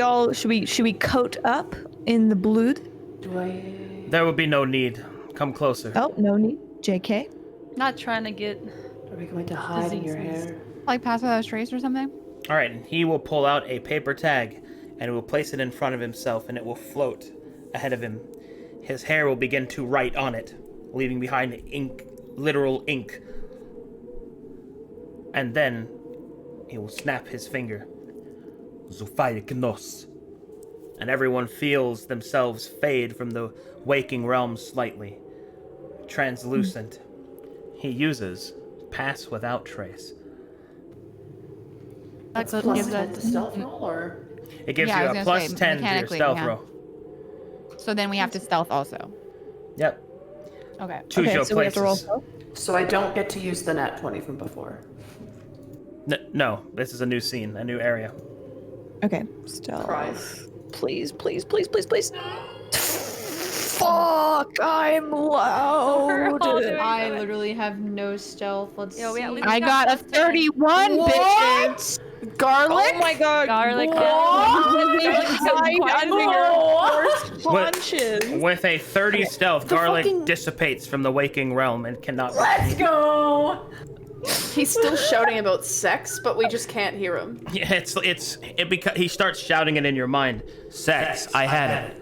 we coat up in the blood? Do I? There will be no need. Come closer. Oh, no need. JK. Not trying to get. Are we going to hide in your Diseases. hair? Like pass without a trace or something? All right, and he will pull out a paper tag and will place it in front of himself, and it will float ahead of him. His hair will begin to write on it, leaving behind ink, literal ink. And then he will snap his finger. Zufayaknos. And everyone feels themselves fade from the waking realm slightly. Translucent. He uses Pass Without Trace. That's That plus gives 10 us- to stealth roll, or? It gives Yeah, I you was a gonna plus say, 10 to your mechanically, stealth yeah. roll. So then we have to stealth also. Yep. Okay. Choose your so we have to roll. places. So I don't get to use the nat 20 from before. No, this is a new scene, a new area. Okay, stealth. Prize. Please. Fuck, I'm loud. We're all doing I good. literally have no stealth. Let's Yo, we at see. least I got a 31, bitches. Garlic? Oh my god. Garlic. Punches. With a 30 stealth, Garlic fucking- dissipates from the waking realm and cannot be Let's seen. go! He's still shouting about sex, but we just can't hear him. Yeah, he starts shouting it in your mind. Sex, I had it.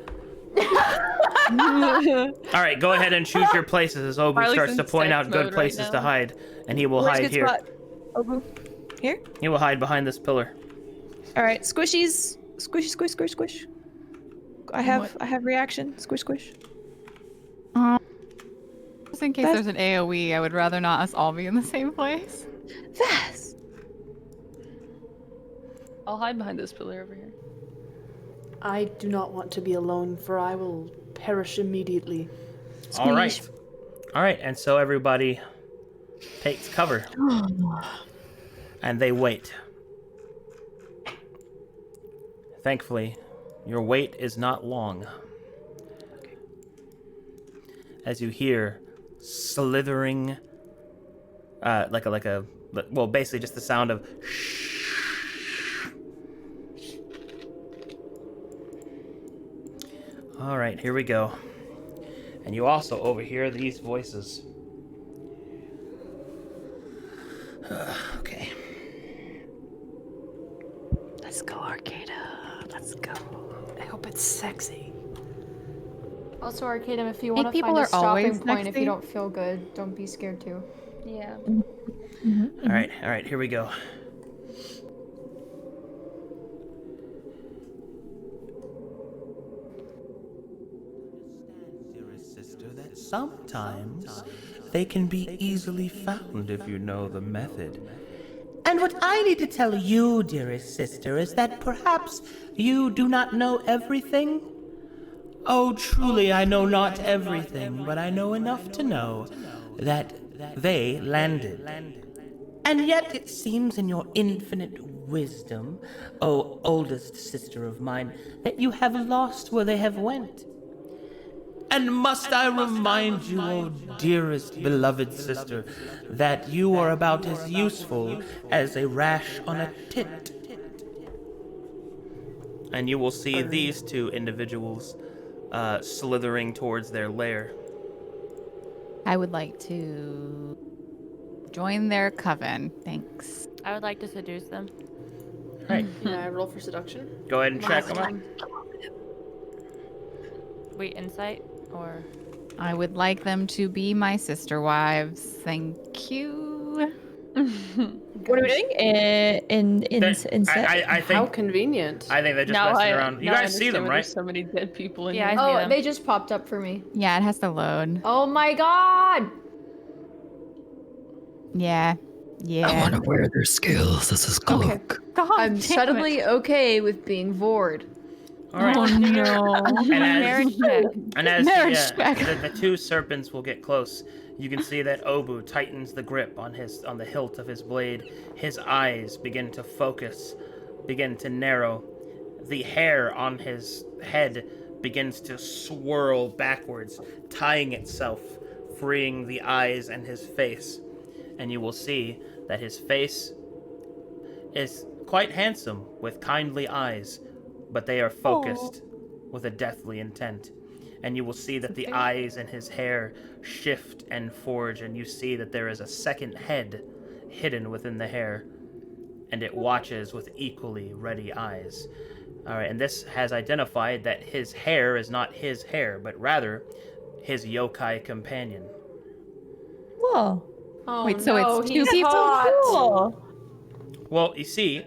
All right, go ahead and choose your places as Obu Riley's starts to in point sex out good mode right places to now. hide, and he will Where's hide good here. spot? Obu. Here? He will hide behind this pillar. All right, squishies. Squish. I have reaction. Squish. Just in case there's an AoE, I would rather not us all be in the same place. Fast. I'll hide behind this pillar over here. I do not want to be alone, for I will perish immediately. All right. And so everybody takes cover. And they wait. Thankfully, your wait is not long. As you hear slithering, basically just the sound of All right, here we go. And you also overhear these voices. Okay. Let's go, Arcada. Let's go. I hope it's sexy. Also, Arcadum, if you want to people find a are stopping always point, if sexy. you don't feel good, don't be scared too. Yeah. All right, here we go. Dearest sister, that sometimes they can be easily found if you know the method. And what I need to tell you, dearest sister, is that perhaps you do not know everything. Oh, truly, I know not everything, but I know enough to know that they landed. And yet it seems in your infinite wisdom, O oldest sister of mine, that you have lost where they have went. And must I remind you, O dearest beloved sister, that you are about as useful as a rash on a tit. And you will see these two individuals slithering towards their lair. I would like to join their coven. Thanks. I would like to seduce them. Right. Yeah, I roll for seduction. Go ahead and check them out. Wait, insight or? I would like them to be my sister wives. Thank you. What are we doing? In set? I How think convenient. I think they're just Now messing around. You now I guys see them, understand why right? There's so many dead people in Yeah, here. I see Oh, them. they just popped up for me. Yeah, it has to load. Oh my god! Yeah. I Yeah. want to wear their skills. This is cool. Okay. God I'm damn suddenly it. okay with being vored. All right. Oh no. And Marriage check. And as Marriage check. the two serpents will get close, you can see that Obu tightens the grip on the hilt of his blade. His eyes begin to focus, begin to narrow. The hair on his head begins to swirl backwards, tying itself, freeing the eyes and his face. And you will see that his face is quite handsome with kindly eyes, but they are focused with a deathly intent. And you will see that the eyes and his hair shift and forge, and you see that there is a second head hidden within the hair, and it watches with equally ready eyes. All right, and this has identified that his hair is not his hair, but rather his yokai companion. Whoa. Oh, Wait, so no, it's he's two people? hot. Cool. Well, you see,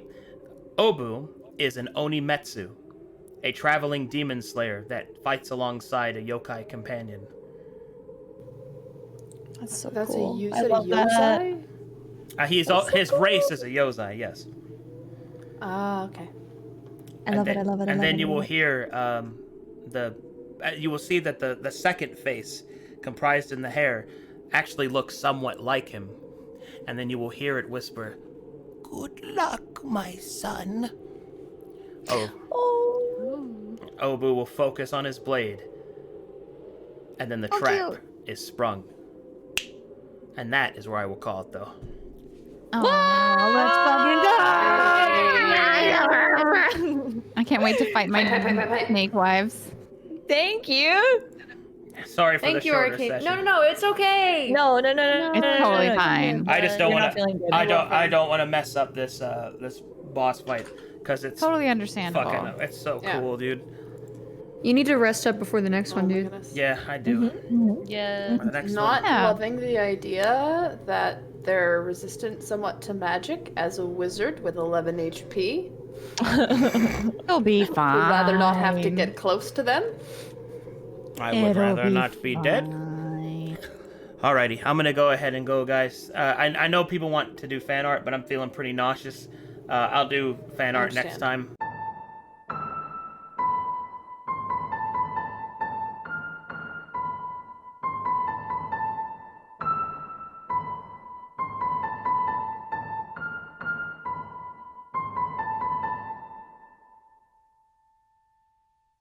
Obu is an Onimetsu, a traveling demon slayer that fights alongside a yokai companion. That's so That's cool. a you I said a love that. yozai? His race is a yozai, yes. Ah, okay. I love it. I love it. I And love then it, you I will love it. hear you will see that the second face, comprised in the hair, actually looks somewhat like him. And then you will hear it whisper, "Good luck, my son." Oh. Obu will focus on his blade. And then the trap is sprung. And that is where I will call it, though. Oh, let's fucking go! I can't wait to fight my snake wives. Thank you. Sorry for Thank the you, shorter Arcade. session. No, it's okay. No. It's totally fine. I just don't You're want not feeling good. I don't want to mess up this this boss fight because it's Totally understandable. fucking it's so Yeah. cool, dude. You need to rest up before the next Oh one, my dude. goodness. Yeah, I do. Yeah. The next Not one. Yeah. loving the idea that they're resistant somewhat to magic as a wizard with 11 HP. It'll be fine. Would rather not have to get close to them. I would It'll rather not be dead. fine. Alrighty, I'm gonna go ahead and go, guys. I know people want to do fan art, but I'm feeling pretty nauseous. I'll do fan art next Understand. time.